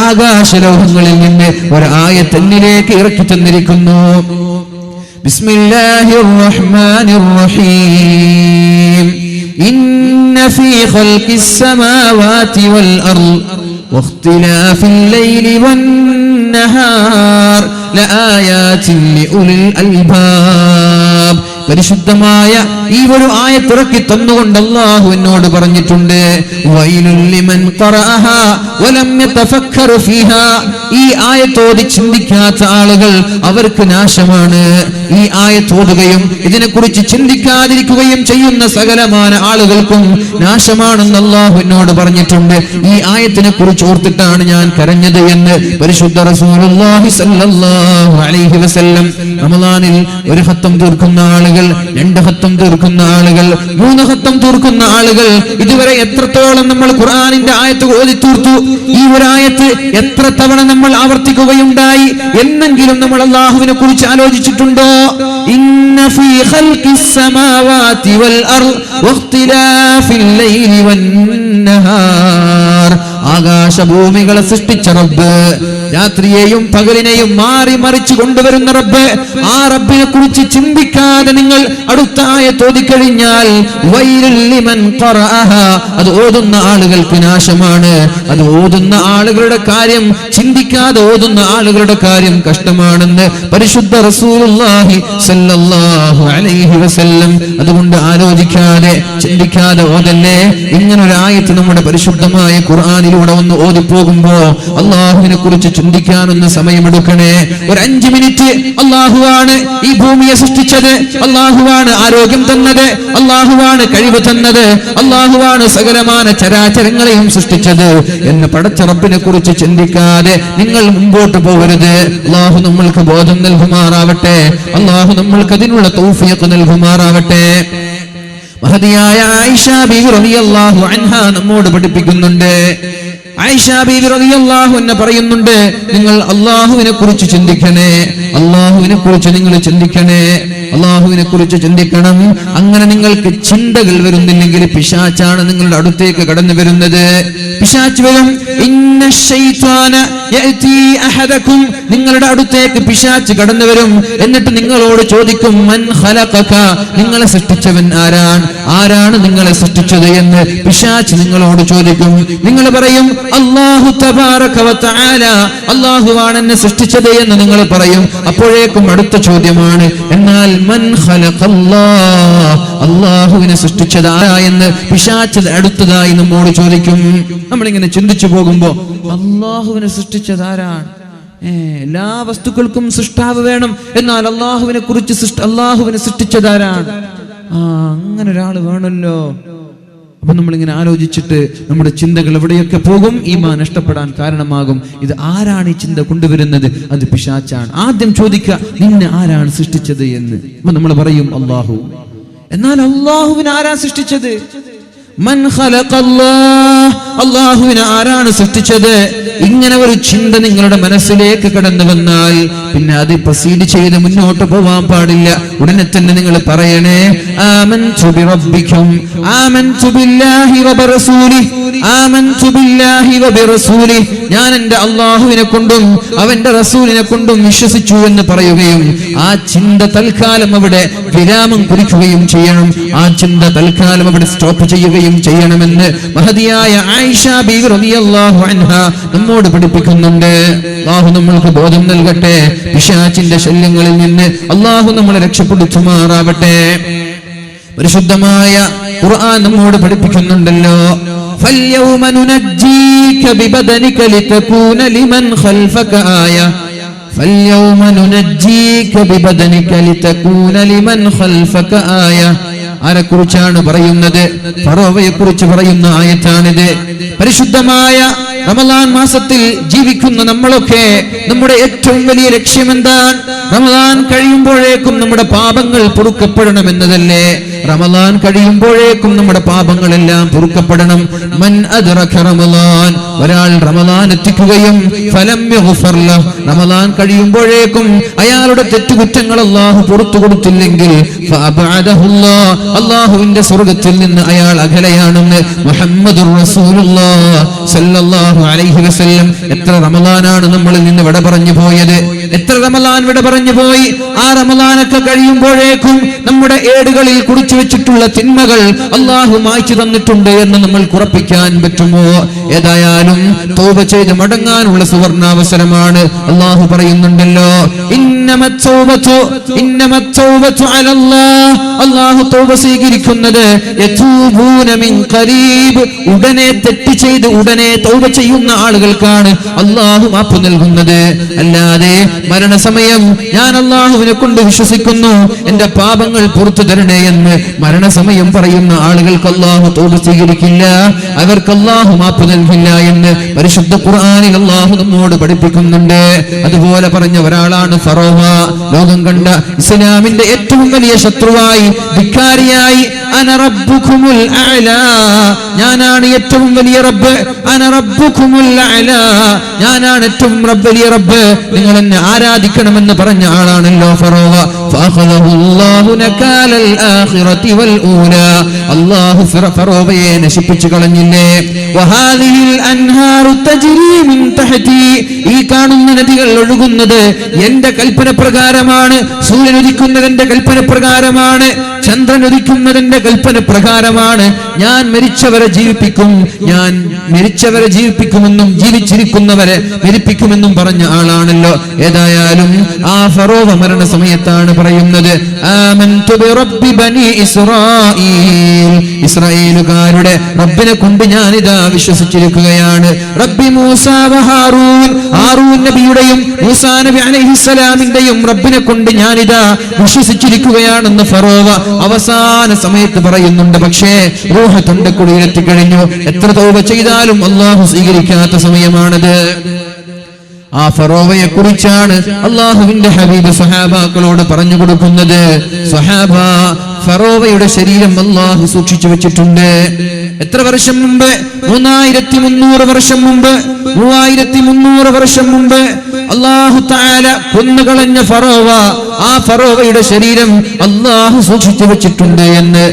ആകാശലോകങ്ങളിൽ നിന്ന് ഒരു ആയത്ത് എന്നിലേക്ക് ഇറക്കി തന്നിരിക്കുന്നു. ബിസ്മില്ലാഹിർ റഹ്മാനിർ റഹീം. ഇന്ന ഫീ ഖൽഖിസ് സമാവാതി വൽ അർള് വഖ്തിലാഫിൽ ലൈലി വൻ നഹാർ ലആയാതിൻ ലിഉലിൽ അൽബാബ്. പരിശുദ്ധമായ ഈ ഒരു ആയത്ത് ഇറക്കി തന്നുകൊണ്ട് അല്ലാഹു എന്നോട് പറഞ്ഞിട്ടുണ്ട്, വൈലുൽ ലിമൻ ഖറഅഹാ വലം യതഫക്കർ ഫീഹാ. ഈ ആയത്ത് ഓതി ചിന്തിക്കാത്ത ആളുകൾ അവർക്ക് നാശമാണ്. ഈ ആയത്ത് ഓതുകയും ഇതിനെക്കുറിച്ച് ചിന്തിക്കാതിരിക്കുകയും ചെയ്യുന്ന സകലമായ ആളുകൾക്കും നാശമാണെന്ന് അല്ലാഹു എന്നോട് പറഞ്ഞിട്ടുണ്ട്. ഈ ആയത്തിനെ കുറിച്ച് ഓർത്തിട്ടാണ് ഞാൻ കരഞ്ഞത് എന്ന് പരിശുദ്ധ റസൂലുള്ളാഹി സ്വല്ലല്ലാഹു അലൈഹി വസല്ലം. റമളാനിൽ ഒരു ഖത്തം തീർക്കുന്ന ആളുകൾ, 2 ഖത്തം തീർക്കുന്ന ആളുകൾ, 3 ഖത്തം തീർക്കുന്ന ആളുകൾ, ഇതുവരെ എത്രത്തോളം നമ്മൾ ഖുർആനിന്റെ ആയത്ത് ഓതി തീർത്തു? ഈ ഒരു ആയത്ത് എത്ര തവണ നമ്മൾ ആവർത്തിക്കുകയുണ്ടായി എന്നെങ്കിലും നമ്മൾ അല്ലാഹുവിനെ കുറിച്ച് ആലോചിച്ചിട്ടുണ്ടോ? ഇന്ന ഫീ ഖൽഖിസ് സമാവാതി വൽ അർള് വഖ്തിലാഫിൽ ലൈലി വൻ നഹാർ. ആകാശഭൂമികളെ സൃഷ്ടിച്ച റബ്ബ്, രാത്രിയെയും പകലിനെയും മാറി മറിച്ചു കൊണ്ടുവരുന്ന റബ്ബ്, ആ റബ്ബിനെ കുറിച്ച് ചിന്തിക്കാതെ നിങ്ങൾ അടുത്ത ആയത്ത് ഓതിക്കഴിഞ്ഞാൽ വൈലുൽ ലിമൻ ഖറഅഹാ, അത് ഓതുന്ന ആളുകൾക്ക് നാശമാണ്. അത് ഓതുന്ന ആളുകളുടെ കാര്യം, ചിന്തിക്കാതെ ഓതുന്ന ആളുകളുടെ കാര്യം കഷ്ടമാണെന്ന് പരിശുദ്ധ റസൂലുള്ളാഹി സ്വല്ലല്ലാഹു അലൈഹി വസല്ലം. അതുകൊണ്ട് ആലോചിക്കാതെ ചിന്തിക്കാതെ ഓതല്ലേ. ഇങ്ങനൊരു ആയത്ത് നമ്മുടെ പരിശുദ്ധമായ ഖുർആനിലൂടെ ഒന്ന് ഓതിപ്പോകുമ്പോ അല്ലാഹുവിനെ കുറിച്ച് ചിന്തിക്കാനൊന്ന് സമയമെടുക്കണേ. ഒരു 5 മിനിറ്റ്. അല്ലാഹുവാണ് ഈ ഭൂമിയെ സൃഷ്ടിച്ചത്, അല്ലാഹുവാണ് ആരോഗ്യം തന്നത്, അല്ലാഹുവാണ് കഴിവ് തന്നത്, അല്ലാഹുവാണ് സകലമാന ചരാചരങ്ങളെയും സൃഷ്ടിച്ചത് എന്ന് പടച്ച റബ്ബിനെ കുറിച്ച് ചിന്തിക്കാതെ നിങ്ങൾ മുമ്പോട്ട് പോകരുത്. അല്ലാഹു നമ്മൾക്ക് ബോധം നൽകുമാറാവട്ടെ. അല്ലാഹു നമ്മൾക്ക് അതിനുള്ള തൗഫീഖ് നൽകുമാറാവട്ടെ. മഹദിയായ ആയിഷ ബീവി റളിയല്ലാഹു അൻഹ നമ്മോട് പഠിപ്പിക്കുന്നുണ്ട്. ആയിഷ ബീവി റളിയല്ലാഹു അൻഹ പറയുന്നുണ്ട്, നിങ്ങൾ അല്ലാഹുവിനെ കുറിച്ച് ചിന്തിക്കണേ, അല്ലാഹുവിനെ കുറിച്ച് നിങ്ങൾ ചിന്തിക്കണേ, അല്ലാഹുവിനെ കുറിച്ച് ചിന്തിക്കണം. അങ്ങനെ നിങ്ങൾക്ക് ചിന്തകൾ വരുന്നില്ലെങ്കിൽ പിശാചാണ് നിങ്ങളുടെ അടുത്തേക്ക് കടന്നു വരുന്നത്. പിശാച് വരും. ഇന്ന ശൈത്വാന യഅതി അഹദകും, നിങ്ങളുടെ അടുത്തേക്ക് പിശാച് കടന്നു വരും. എന്നിട്ട് നിങ്ങളോട് ചോദിക്കും, മൻ ഖലഖക, നിങ്ങളെ സൃഷ്ടിച്ചവൻ ആരാണ്? ആരാണ് നിങ്ങളെ സൃഷ്ടിച്ചത് എന്ന് പിശാച് നിങ്ങളോട് ചോദിക്കും. നിങ്ങൾ പറയും, അല്ലാഹു തബാറക വ തആല, അല്ലാഹുവാണ് എന്നെ സൃഷ്ടിച്ചത് എന്ന് നിങ്ങൾ പറയും. അപ്പോഴേക്കും അടുത്ത ചോദ്യമാണ്, എന്നാൽ മൻ ഖലഖല്ലാഹ്, അല്ലാഹുവിനെ സൃഷ്ടിച്ചത് ആരാ എന്ന് പിശാച് അടുത്തതായി നമ്മോട് ചോദിക്കും. നമ്മളിങ്ങനെ ചിന്തിച്ചു പോകുമ്പോ അല്ലാഹുവിനെ സൃഷ്ടിച്ചത് ആരാണ്? എല്ലാ വസ്തുക്കൾക്കും സൃഷ്ടാവ് വേണം, എന്നാൽ അല്ലാഹുവിനെ കുറിച്ച് അല്ലാഹുവിനെ സൃഷ്ടിച്ചത് ആരാണ്? അങ്ങനെ ഒരാൾ വേണമല്ലോ. അപ്പൊ നമ്മളിങ്ങനെ ആലോചിച്ചിട്ട് നമ്മുടെ ചിന്തകൾ എവിടെയൊക്കെ പോകും, ഈമാൻ നഷ്ടപ്പെടാൻ കാരണമാകും. ഇത് ആരാണ് ഈ ചിന്ത കൊണ്ടുവരുന്നത്? അത് പിശാചാണ്. ആദ്യം ചോദിക്കുക, നിന്നെ ആരാണ് സൃഷ്ടിച്ചത് എന്ന്. അപ്പൊ നമ്മൾ പറയും അല്ലാഹു. എന്നാൽ അല്ലാഹുവിനെ ആരാ സൃഷ്ടിച്ചത്? മൻ ഖലഖല്ലാഹ്, അല്ലാഹുവിനെ ആരാണ് സൃഷ്ടിച്ചത്? ഇങ്ങനെ ഒരു ചിന്ത നിങ്ങളുടെ മനസ്സിലേക്ക് കടന്നു വന്നാൽ പിന്നെ അത് പ്രൊസീഡ് ചെയ്ത് മുന്നോട്ട് പോവാൻ പാടില്ല. ഉടനെ തന്നെ നിങ്ങൾ പറയണേ, ആമൻതു ബിറബ്ബിക്കും, ആമൻതു ബില്ലാഹി വ ബിറസൂലിഹി, ആമൻതു ബില്ലാഹി വ ബിറസൂലിഹി, ഞാൻ എൻ്റെ അല്ലാഹുവിനെ കൊണ്ടും അവന്റെ റസൂലിനെ കൊണ്ടും വിശ്വസിച്ചു എന്ന് പറയുകയും ആ ചിന്ത തൽക്കാലം അവിടെ വിരാമം കുറിക്കുകയും ചെയ്യണം. ആ ചിന്ത തൽക്കാലം അവിടെ സ്റ്റോപ്പ് ചെയ്യുകയും ചെയ്യണമെന്ന് മഹദിയായ ആയിഷ ബീവി റളിയല്ലാഹു അൻഹ നമ്മോട് പഠിപ്പിക്കുന്നുണ്ട്. അല്ലാഹു നമ്മൾക്ക് ബോധം നൽകട്ടെ. പിശാചിന്റെ ശല്യങ്ങളിൽ നിന്ന് അല്ലാഹു നമ്മളെ രക്ഷപ്പെടുത്തുമാറാവട്ടെ. പരിശുദ്ധമായ ഖുർആൻ നമ്മോട് പഠിപ്പിക്കുന്നുണ്ടല്ലോ, ഫൽയൗമ നുനജ്ജീക ബിബദനിക ലിതകൂന ലിമൻ ഖൽഫക ആയ, ഫൽയൗമ നുനജ്ജീക ബിബദനിക ലിതകൂന ലിമൻ ഖൽഫക ആയ. ആരെക്കുറിച്ചാണ് പറയുന്നത്? ഫറോവയെ കുറിച്ച് പറയുന്ന ആയത്താണിത്. പരിശുദ്ധമായ റമദാൻ മാസത്തിൽ ജീവിക്കുന്ന നമ്മളൊക്കെ നമ്മുടെ ഏറ്റവും വലിയ ലക്ഷ്യം എന്താണ്? റമദാൻ കഴിയുമ്പോഴേക്കും നമ്മുടെ പാപങ്ങൾ പൊറുക്കപ്പെടണമെന്നതല്ലേ? റമദാൻ കഴിയുമ്പോഴേക്കും നമ്മുടെ പാപങ്ങളെല്ലാം പൊറുക്കപ്പെടണം. മൻ അദ്റക റമദാൻ, ഒരാൾ റമദാൻ എത്തിക്കുകയും ഫലം യുഗ്ഫർ ലഹു, റമദാൻ കഴിയുമ്പോഴേക്കും അയാളുടെ തെറ്റുകുറ്റങ്ങൾ അല്ലാഹു പുറത്തു കൊടുത്തില്ലെങ്കിൽ ഫഅബഅദഹുല്ലാഹ്, അല്ലാഹുവിന്റെ സ്വർഗ്ഗത്തിൽ നിന്ന് അയാൾ അകലെയാണെന്ന് മുഹമ്മദുർ റസൂലുള്ളാഹി സ്വല്ലല്ലാഹു അലൈഹി വസല്ലം. എത്ര റമദാനാണ് നമ്മളിൽ നിന്ന് വിട പറഞ്ഞു പോയത്? എത്ര റമദാൻ വിട പറഞ്ഞു പോയി? ആ റമദാനൊക്കെ കഴിയുമ്പോഴേക്കും നമ്മുടെ ഏടുകളിൽ കുറിച്ചു വെച്ചിട്ടുള്ള തിന്മകൾ അല്ലാഹു മായ്ച്ചു തന്നിട്ടുണ്ട് എന്ന് നമ്മൾ ഉറപ്പിക്കാൻ പറ്റുമോ? ഏതായാലും തൗബ ചെയ്ത് മടങ്ങാനുള്ള സുവർണാവസരമാണ്. അല്ലാഹു പറയുന്നുണ്ടല്ലോ, ഇന്നമത്തൗബതു അലല്ലാഹ്, അല്ലാഹു തൗബ സ്വീകരിക്കുന്നത് യതൂബൂന മിൻ ഖരീബ്, ഉടനെ തെറ്റ് ചെയ്ത് ഉടനെ തൗബ ചെയ്യുന്ന ആളുകൾക്കാണ് അല്ലാഹു മാപ്പ് നൽകുന്നത്. അല്ലാതെ മരണസമയം ഞാൻ അല്ലാഹുവിനെ കൊണ്ട് വിശ്വസിക്കുന്നു, എന്റെ പാപങ്ങൾ പുറത്തു തരണേ എന്ന് മരണസമയം പറയുന്ന ആളുകൾക്ക് അല്ലാഹു തൗബ സ്വീകരിക്കില്ല, അവർക്ക് അല്ലാഹു മാപ്പ് നൽകില്ല എന്ന് പരിശുദ്ധ ഖുർആനിൽ അല്ലാഹു നമ്മോട് പഠിപ്പിക്കുന്നുണ്ട്. അതുപോലെ പറഞ്ഞ ഒരാളാണ് ഫറോവ. ലോകം കണ്ട ഇസ്ലാമിന്റെ ഏറ്റവും വലിയ ശത്രുവായി, ധിക്കാരിയായി, അന റബ്ബുകുമുൽ അഅ്ലാ, ഞാനാണ് ഏറ്റവും വലിയ റബ്ബ്, അന റബ്ബുകുമുൽ അഅ്ലാ, ഞാനാണ് ഏറ്റവും വലിയ റബ്ബ്, നിങ്ങൾ എന്നെ ആരാധിക്കണമെന്ന് പറഞ്ഞ ആളാണല്ലോ ഫറോവ. ഫഅഖദഹുല്ലാഹു നകാലൽ ആഖിറതി വൽ ഊലാ, അല്ലാഹു ഫറോവയെ നശിപ്പിച്ചു കളഞ്ഞില്ലേ. വഹാദിഹിൽ അൻഹാറു തജ്രി മിൻ തഹ്തി, ഈ കാണുന്ന നദികൾ ഒഴുകുന്നത് എന്റെ കൽപ്പന പ്രകാരമാണ്. സൂര്യൻ ഉദിക്കുന്നതിന്റെ കൽപ്പന പ്രകാരമാണ്, ചന്ദ്രൻ ഉദിക്കുന്നതിന്റെ കൽപ്പന പ്രകാരമാണ്. ഞാൻ മരിച്ചവരെ ജീവിപ്പിക്കും, ഞാൻ മരിച്ചവരെ ജീവിപ്പിക്കുമെന്നും ജീവിച്ചിരിക്കുന്നവരെ മരിപ്പിക്കുമെന്നും പറഞ്ഞ ആളാണല്ലോ. ഏതായാലും ആ ഫറോവ മരണ സമയത്താണ് പറയുന്നത്, ആമൻതു ബിറബ്ബി ബനി ഇസ്രായീൽ, ഇസ്രായേലുകാരുടെ റബ്ബിനെ കൊണ്ട് ഞാനിതാ വിശ്വസിച്ചിരിക്കുകയാണ്. റബ്ബി മൂസ വ ഹാറൂൻ, ഹാറൂൻ നബിയുടെയും മൂസാ നബി അലൈഹിസ്സലാമിന്റെയും റബ്ബിനെ കൊണ്ട് ഞാനിതാ വിശ്വസിച്ചിരിക്കുകയാണെന്ന് ഫറോവ അവസാന സമയത്ത് പറയുന്നുണ്ട്. പക്ഷേ റൂഹ് തൊണ്ടക്കുഴിയിൽ എത്തിക്കഴിഞ്ഞു. എത്ര തൗബ ചെയ്താലും അല്ലാഹു സ്വീകരിക്കാത്ത സമയമാണത്. ആ ഫറോവയെ കുറിച്ചാണ് അല്ലാഹുവിന്റെ ഹബീബ് സ്വഹാബാക്കളോട് പറഞ്ഞു കൊടുക്കുന്നത്. സ്വഹാബ, ഫറോവയുടെ ശരീരം അല്ലാഹു സൂക്ഷിച്ചു വെച്ചിട്ടുണ്ട്. എത്ര വർഷം മുമ്പ്? 3300 വർഷം മുമ്പ്. 3300 വർഷം മുമ്പ് അല്ലാഹു തആല കൊന്നുകളഞ്ഞ ഫറോവ, ആ ഫറോവയുടെ ശരീരം അല്ലാഹു സൂക്ഷിച്ചു വെച്ചിട്ടുണ്ട് എന്ന്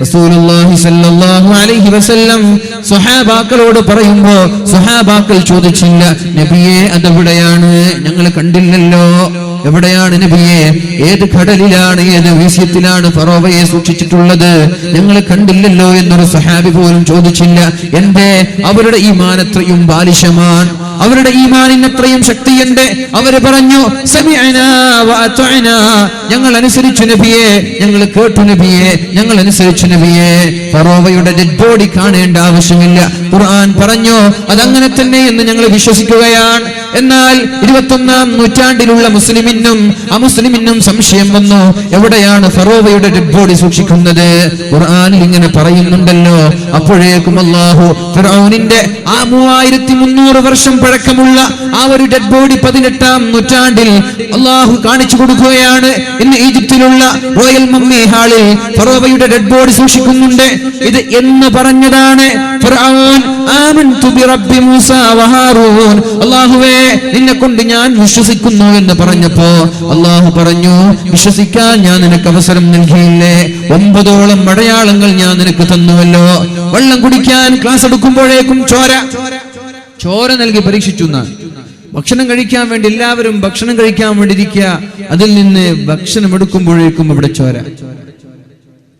റസൂലുള്ളാഹി സ്വല്ലല്ലാഹു അലൈഹി വസല്ലം സ്വഹാബാക്കളോട് പറയുമ്പോൾ സ്വഹാബാക്കൾ ചോദിച്ചില്ല, നബിയേ അതെവിടെയാണ്? ഞങ്ങൾ കണ്ടില്ലല്ലോ. എവിടെയാണ് നബിയെ? ഏത് കടലിലാണ്, ഏത് വീസ്യത്തിലാണ് ഫറോവയെ സൂക്ഷിച്ചിട്ടുള്ളത്? ഞങ്ങൾ കണ്ടില്ലല്ലോ എന്നൊരു സഹാബി പോലും ചോദിച്ചില്ല. എന്തേ? അവരുടെ ഈമാൻ അത്രയും ബാലിശമാണ്, അവരുടെ ഈമാനിന് അത്രയും ശക്തിയുണ്ട്. അവര് പറഞ്ഞു, സമിഅനാ വ അത്അനാ, ഞങ്ങൾ അനുസരിച്ചു നബിയെ, ഞങ്ങൾ കേട്ടു നബിയെ, ഞങ്ങൾ അനുസരിച്ചു നബിയെ. ഫറോവയുടെ ഡെഡ് ബോഡി കാണേണ്ട ആവശ്യമില്ല, ഖുർആൻ പറഞ്ഞു അതങ്ങനെ തന്നെ എന്ന് ഞങ്ങൾ വിശ്വസിക്കുകയാണ്. എന്നാൽ 21-ാം നൂറ്റാണ്ടിലുള്ള മുസ്ലിമിനും അമുസ്ലിമിനും സംശയം വന്നു, എവിടെയാണ് ഫറോവയുടെ ഡെഡ് ബോഡി സൂക്ഷിക്കുന്നത്? ഖുർആനിൽ ഇങ്ങനെ പറയുന്നുണ്ടല്ലോ. അപ്പോഴേക്കും അല്ലാഹു ഫിർഔനിന്റെ ആ 3300 വർഷം പഴക്കമുള്ള ആ ഒരു ഡെഡ് ബോഡി 18-ാം നൂറ്റാണ്ടിൽ അല്ലാഹു കാണിച്ചു കൊടുക്കുകയാണ്. ഇന്ന് ഈജിപ്തിലുള്ള റോയൽ മമ്മി ഹാളിൽ ഫറോവയുടെ ഡെഡ് ബോഡി സൂക്ഷിക്കുന്നുണ്ട്. ഇത് എന്ന് പറഞ്ഞതാണ് ഫിർഔൻ, ആമൻതു ബിറബ്ബി മൂസ വ ഹാറൂൻ, അല്ലാഹുവേ നിന്നെ കൊണ്ട് ഞാൻ വിശ്വസിക്കുന്നു എന്ന് പറഞ്ഞപ്പോ അല്ലാഹു പറഞ്ഞു, വിശ്വസിക്കാൻ ഞാൻ നിനക്ക് അവസരം നൽകിയില്ലേ? 9ഓളം അടയാളങ്ങൾ ഞാൻ നിനക്ക് തന്നുവല്ലോ. വെള്ളം കുടിക്കാൻ ക്ലാസ് എടുക്കുമ്പോഴേക്കും ചോര നൽകി പരീക്ഷിച്ചു. ഭക്ഷണം കഴിക്കാൻ വേണ്ടി എല്ലാവരും ഭക്ഷണം കഴിക്കാൻ വേണ്ടി ഇരിക്കുക, അതിൽ നിന്ന് ഭക്ഷണം എടുക്കുമ്പോഴേക്കും അവിടെ ചോര,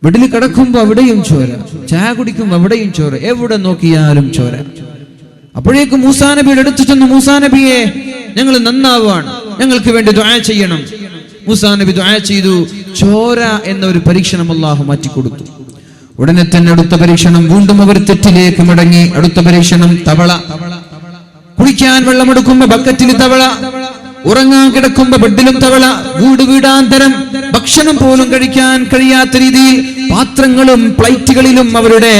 വീട്ടിൽ കിടക്കുമ്പോ അവിടെയും ചോര, ചായ കുടിക്കുമ്പോ അവിടെയും ചോര, എവിടെ നോക്കിയാലും ചോര. അപ്പോഴേക്കും മൂസാ നബിയുടെ അടുത്ത് ചെന്ന്, മൂസാ നബിയെ ഞങ്ങൾ നന്നാവാണ്, ഞങ്ങൾക്ക് വേണ്ടി ദുആ ചെയ്യണം. മൂസാ നബി ദുആ ചെയ്തു. ചോര എന്ന ഒരു പരീക്ഷണം അല്ലാഹു മാറ്റിക്കൊടുത്തു. ഉടനെ തന്നെ അടുത്ത പരീക്ഷണം, വീണ്ടും അവർ തെറ്റിലേക്ക് മടങ്ങി. അടുത്ത പരീക്ഷണം തവള, കുടിക്കാൻ വെള്ളമെടുക്കുമ്പോ ബക്കറ്റിൽ തവള. ഉറങ്ങാൻ കിടക്കുമ്പോ ബെഡിലും തവള, വീടാന്തരം, ഭക്ഷണം പോലും കഴിക്കാൻ കഴിയാത്ത രീതിയിൽ പാത്രങ്ങളും പ്ലേറ്റുകളിലും അവരുടെ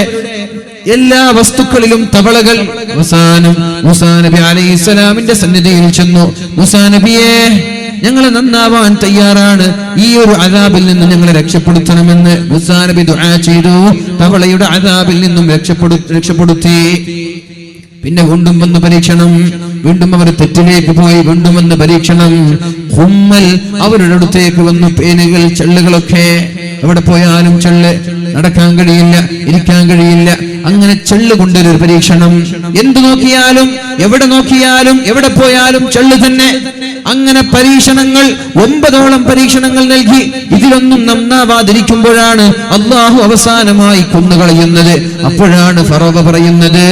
എല്ലാ വസ്തുക്കളിലും തവളകൾ. അവസാനം മൂസാ നബി അലൈഹിസ്സലാമിന്റെ സന്നിധിയിൽ ചെന്നു, മൂസാ നബിയെ, ഞങ്ങൾ നന്നാവാൻ തയ്യാറാണ്, ഈ ഒരു അദാബിൽ നിന്ന് ഞങ്ങളെ രക്ഷപ്പെടുത്തണമെന്ന് മൂസാ നബി ദുആ ചെയ്തു. തവളയുടെ അദാബിൽ നിന്നും രക്ഷപ്പെടുത്തി. പിന്നെ വീണ്ടും വന്ന് പരീക്ഷണം, വീണ്ടും അവർ തെറ്റിലേക്ക് പോയി, വീണ്ടും വന്ന് പരീക്ഷണം. ഹുമ്മൽ, അവരുടെ അടുത്തേക്ക് വന്നു പേനുകൾ, ചെള്ളുകളൊക്കെ. എവിടെ പോയാലും ചെള്ള്, നടക്കാൻ കഴിയില്ല, ഇരിക്കാൻ കഴിയില്ല, അങ്ങനെ ചെള്ള് കൊണ്ടൊരു പരീക്ഷണം. എന്തു നോക്കിയാലും, എവിടെ നോക്കിയാലും, എവിടെ പോയാലും ചെള്ള് തന്നെ. അങ്ങനെ പരീക്ഷണങ്ങൾ 9ഓളം പരീക്ഷണങ്ങൾ നൽകി. ഇതിലൊന്നും നന്നാവാതിരിക്കുമ്പോഴാണ് അള്ളാഹു അവസാനമായി കൊന്നുകളയുന്നത്. അപ്പോഴാണ് ഫറോവ പറയുന്നത്,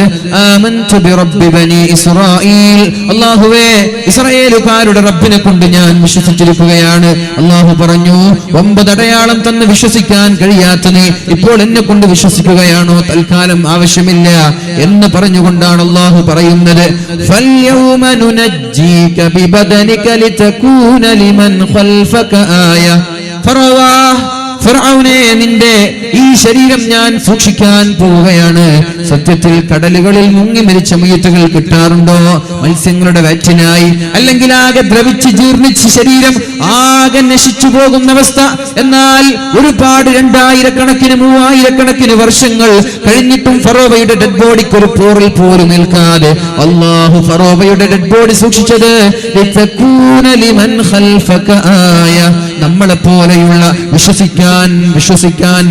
ആമൻതു ബിറബ്ബി ബനി ഇസ്രായീൽ, അല്ലാഹുവേ, ഇസ്രായേലുകാരുടെ റബ്ബിനെ കൊണ്ട് ഞാൻ വിശ്വസിച്ചിരിക്കുകയാണ്. അള്ളാഹു പറഞ്ഞു, 9 അടയാളം തന്ന് വിശ്വസിക്കാൻ കഴിയാത്ത നീ ഇപ്പോൾ എന്നെ കൊണ്ട് വിശ്വസിക്കുകയാണോ? തൽക്കാലം ആവശ്യമില്ല എന്ന് പറഞ്ഞുകൊണ്ടാണ് അള്ളാഹു പറയുന്നത്, ഫൽയൗമ നുനജ്ജീക ബിബദനിക ലിതകൂന ലിമൻ ഖൽഫക ആയ. ഫറഔനെ, നിന്റെ ഈ ശരീരം ഞാൻ സൂക്ഷിക്കാൻ പോവുകയാണ്. സത്യത്തിൽ കടലുകളിൽ മുങ്ങി മരിച്ച മയ്യത്തുകൾ കിട്ടാറുണ്ടോ? മത്സ്യങ്ങളുടെ വയറ്റിനായി, അല്ലെങ്കിൽ ആകെ ദ്രവിച്ച് ജീർണിച്ച് ശരീരം ആകെ നശിച്ചു പോകുന്ന അവസ്ഥ. എന്നാൽ ഒരുപാട് 2000 കണക്കിന് 3000 കണക്കിന് വർഷങ്ങൾ കഴിഞ്ഞിട്ടും ഫറോവയുടെ ഡെഡ് ബോഡിക്ക് ഒരു പോറിൽ പോലും നിൽക്കാതെ അല്ലാഹു ഫറോവയുടെ ഡെഡ് ബോഡി സൂക്ഷിച്ചത് ലിതകൂന ലിമൻ ഖൽഫക ആയ. നമ്മളെ പോലെയുള്ള വിശ്വസിക്കാൻ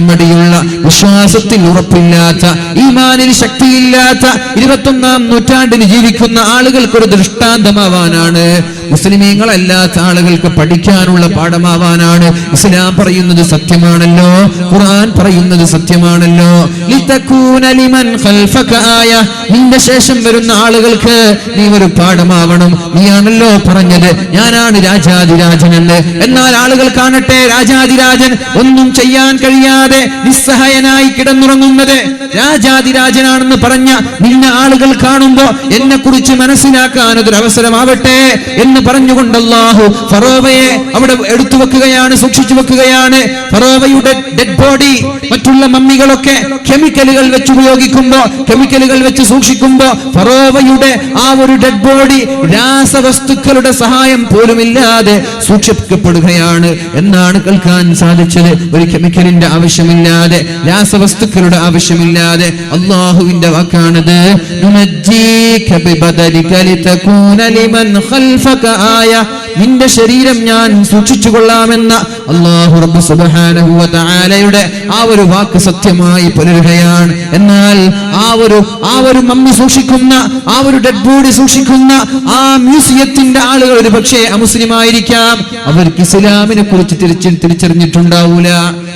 മടിയുള്ള, വിശ്വാസത്തിൽ ഉറപ്പില്ലാത്ത, ഈമാനിൽ ശക്തിയില്ലാത്ത 21-ാം നൂറ്റാണ്ടിന് ജീവിക്കുന്ന ആളുകൾക്കൊരു ദൃഷ്ടാന്തമാവാനാണ്. മുസ്ലിമീങ്ങളല്ലാത്ത ആളുകൾക്ക് പഠിക്കാനുള്ള പാഠമാവാനാണ്. ഇസ്ലാം പറയുന്നത് സത്യമാണല്ലോ, ഖുർആൻ പറയുന്നത് സത്യമാണല്ലോ. ലിതകൂന ലിമൻ ഖൽഫക ആയ, നിന്റെ ശേഷം വരുന്ന ആളുകൾക്ക് നീ ഒരു പാഠമാവണം. നീയാണല്ലോ പറഞ്ഞത് ഞാനാണ് രാജാതിരാജനെന്ന്. എന്നാൽ ആളുകൾ കാണട്ടെ, രാജാതിരാജൻ ഒന്നും ചെയ്യാൻ കഴിയാതെ നിസ്സഹായനായി കിടന്നുറങ്ങുന്നത്. രാജാതിരാജനാണെന്ന് പറഞ്ഞ നിന്നെ ആളുകൾ കാണുമ്പോ എന്നെ കുറിച്ച് മനസ്സിലാക്കാൻ അതൊരു അവസരമാവട്ടെ എന്ന് പറഞ്ഞുകൊണ്ട് അല്ലാഹു ഫറോവയെ അവിടെ എടുത്തു വെക്കുകയാണ്, സൂക്ഷിച്ചു വെക്കുകയാണ്. ഫറോവയുടെ ഡെഡ് ബോഡി, മറ്റുള്ള മമ്മികളൊക്കെ കെമിക്കലുകൾ വെച്ച് ഉപയോഗിക്കുമ്പോ, കെമിക്കലുകൾ വെച്ച് സൂക്ഷിക്കുമ്പോ ഫറോവയുടെ ആ ഒരു ഡെഡ് ബോഡി രാസവസ്തുക്കളുടെ സഹായം പോലുമില്ലാതെ സൂക്ഷിക്കപ്പെടുകയാണ് എന്നാണ് കേൾക്കാൻ സാധിച്ചത്. ഒരു കെമിക്കലിന്റെ ആവശ്യമില്ലാതെ, രാസവസ്തുക്കളുടെ ആവശ്യമില്ലാതെ. അല്ലാഹുവിന്റെ വാക്കാണത്, നുനജ്ജീക ബിബദനിക ലിതകൂന ലിമൻ ഖൽഫക ആയ, നിന്റെ ശരീരം ഞാൻ സൂക്ഷിച്ചു കൊള്ളാമെന്ന അല്ലാഹു റബ്ബ് സുബ്ഹാനഹു വ തആലയുടെ ആ ഒരു വാക്ക് സത്യമായി പുലരുകയാണ്. എന്നാൽ ആ ഒരു മമ്മി സൂക്ഷിക്കുന്ന, ആ ഒരു ഡെഡ് ബോഡി സൂക്ഷിക്കുന്ന ആ മ്യൂസിയത്തിന്റെ ആളുകൾ ഒരു പക്ഷേ അമുസ്ലിമായിരിക്കാം. അവർക്ക് ഇസ്ലാമിനെ കുറിച്ച് തിരിച്ചറിഞ്ഞിട്ടുണ്ടാവൂല.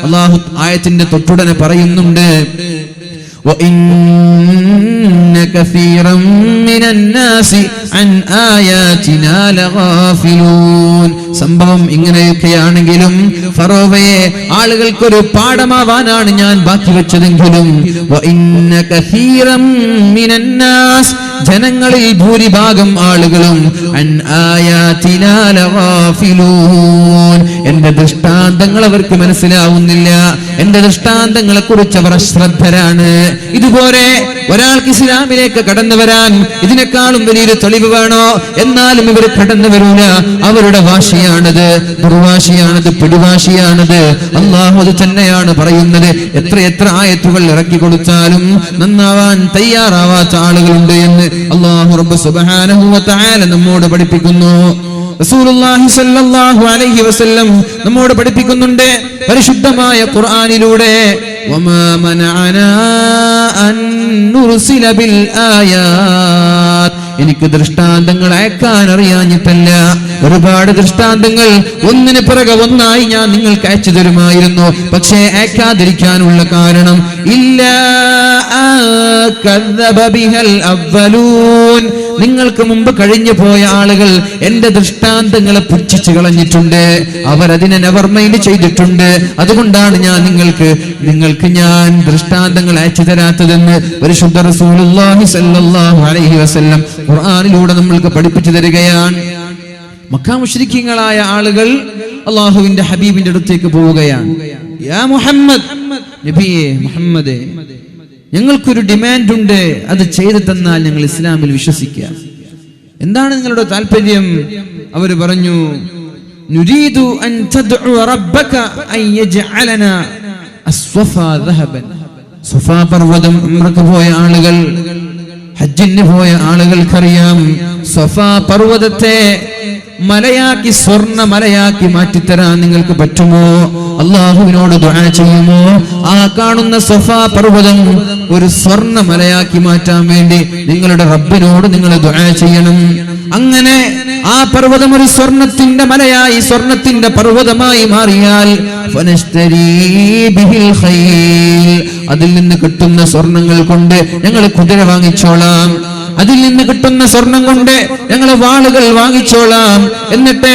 അല്ലാഹു ആയത്തിന്റെ തൊട്ടുടനെ പറയുന്നുണ്ട്, وَإِنَّ كَثِيرًا مِنَ النَّاسِ عَنْ آيَاتِنَا لَغَافِلُونَ. സംഭവം ഇങ്ങനെയൊക്കെയാണെങ്കിലും ഫറോവയെ ആളുകൾക്കൊരു പാഠമാവാനാണ് ഞാൻ ബാക്കി വെച്ചതെങ്കിലും وَإِنَّ كَثِيرًا مِنَ النَّاسِ, ജനങ്ങളിൽ ഭൂരിഭാഗം ആളുകളും അൻ ആയാതിനാ ലഗാഫിലൂൻ, എന്റെ ദൃഷ്ടാന്തങ്ങൾ അവർക്ക് മനസ്സിലാവുന്നില്ല, എന്റെ ദൃഷ്ടാന്തങ്ങളെ കുറിച്ച് അവർ അശ്രദ്ധരാണ്. ഇതുപോലെ ഒരാൾക്ക് ഇസ്ലാമിലേക്ക് കടന്നു വരാൻ ഇതിനേക്കാളും വലിയൊരു തെളിവ് വേണോ? എന്നാലും ഇവർ കടന്നു വരൂല. അവരുടെ വാശിയാണത്, ദുർവാശിയാണത്, പിടിവാശിയാണത്. അല്ലാഹു അത് തന്നെയാണ് പറയുന്നത്. എത്ര ആയത്തുകൾ ഇറക്കി കൊടുത്താലും നന്നാവാൻ തയ്യാറാവാത്ത ആളുകളുണ്ട് എന്ന് അല്ലാഹു റബ്ബ് സുബ്ഹാനഹു വ തആല നമ്മോട് പഠിപ്പിക്കുന്നു. റസൂലുള്ളാഹി സ്വല്ലല്ലാഹു അലൈഹി വസല്ലം നമ്മോട് പഠിപ്പിക്കുന്നുണ്ട് പരിശുദ്ധമായ ഖുർആനിലൂടെ, വമാ മനഅനാ അൻ നുർസില ബിൽ ആയാത്, എനിക്ക് ദൃഷ്ടാന്തങ്ങൾ അയക്കാൻ അറിയാഞ്ഞിട്ടല്ല. ഒരുപാട് ദൃഷ്ടാന്തങ്ങൾ ഒന്നിന് പിറകെ ഒന്നായി ഞാൻ നിങ്ങൾക്ക് അയച്ചു തരുമായിരുന്നു. പക്ഷേ അയക്കാതിരിക്കാനുള്ള കാരണം ഇല്ലാ കദ്ദബ ബിഹൽ അവ്വലൂൻ, നിങ്ങൾക്ക് മുമ്പ് കഴിഞ്ഞു പോയ ആളുകൾ എന്റെ ദൃഷ്ടാന്തങ്ങളെ പുച്ഛിച്ചു കളഞ്ഞിട്ടുണ്ട്, അവരതിനെ നെവർ മൈൻഡ് ചെയ്തിട്ടുണ്ട്. അതുകൊണ്ടാണ് ഞാൻ നിങ്ങൾക്ക് ഞാൻ ദൃഷ്ടാന്തങ്ങൾ അയച്ചു തരാത്തതെന്ന് പരിശുദ്ധ റസൂലുള്ളാഹി സ്വല്ലല്ലാഹു അലൈഹി വസല്ലം ഖുർആനിലൂടെ നമ്മൾക്ക് പഠിപ്പിച്ചു തരികയാണ്. മക്കാ മുശ്രിക്കീങ്ങളായ ആളുകൾ അള്ളാഹുവിന്റെ ഹബീബിന്റെ അടുത്തേക്ക് പോവുകയാണ്. യാ മുഹമ്മദ്, നബിയേ മുഹമ്മദേ, ഞങ്ങൾക്കൊരു ഡിമാൻഡ് ഉണ്ട്, അത് ചെയ്തു തന്നാൽ ഞങ്ങൾ ഇസ്ലാമിൽ വിശ്വസിക്കാം. എന്താണ് നിങ്ങളുടെ താല്പര്യം? അവർ പറഞ്ഞു, നുരീദു അൻ തദ്ഉ റബ്ബക അൻ യജ്അലനാ അസ്വഫാ ദഹബൻ. സ്വഫാ പർവ്വതം ഉംറക്ക് പോയ ആളുകൾ, ഹജ്ജിന് പോയ ആളുകൾക്കറിയാം, സ്വഫാ പർവ്വതത്തെ മലയാക്കി, സ്വർണ്ണ മലയാക്കി മാറ്റിത്തരാൻ നിങ്ങൾക്ക് പറ്റുമോ? അള്ളാഹുവിനോട് ദുആ ചെയ്യുമോ? ആ കാണുന്ന സ്വഫാ പർവ്വതം ഒരു സ്വർണ്ണ മലയാക്കി മാറ്റാൻ വേണ്ടി നിങ്ങളുടെ റബ്ബിനോട് നിങ്ങൾ ദുആ ചെയ്യണം. അങ്ങനെ ആ പർവ്വതം ഒരു സ്വർണത്തിന്റെ മലയായി, സ്വർണത്തിന്റെ പർവ്വതമായി മാറിയാൽ അതിൽ നിന്ന് കിട്ടുന്ന സ്വർണങ്ങൾ കൊണ്ട് ഞങ്ങൾ കുതിര വാങ്ങിച്ചോളാം, അതിൽ നിന്ന് കിട്ടുന്ന സ്വർണം കൊണ്ട് ഞങ്ങൾ വാളുകൾ വാങ്ങിച്ചോളാം, എന്നിട്ട്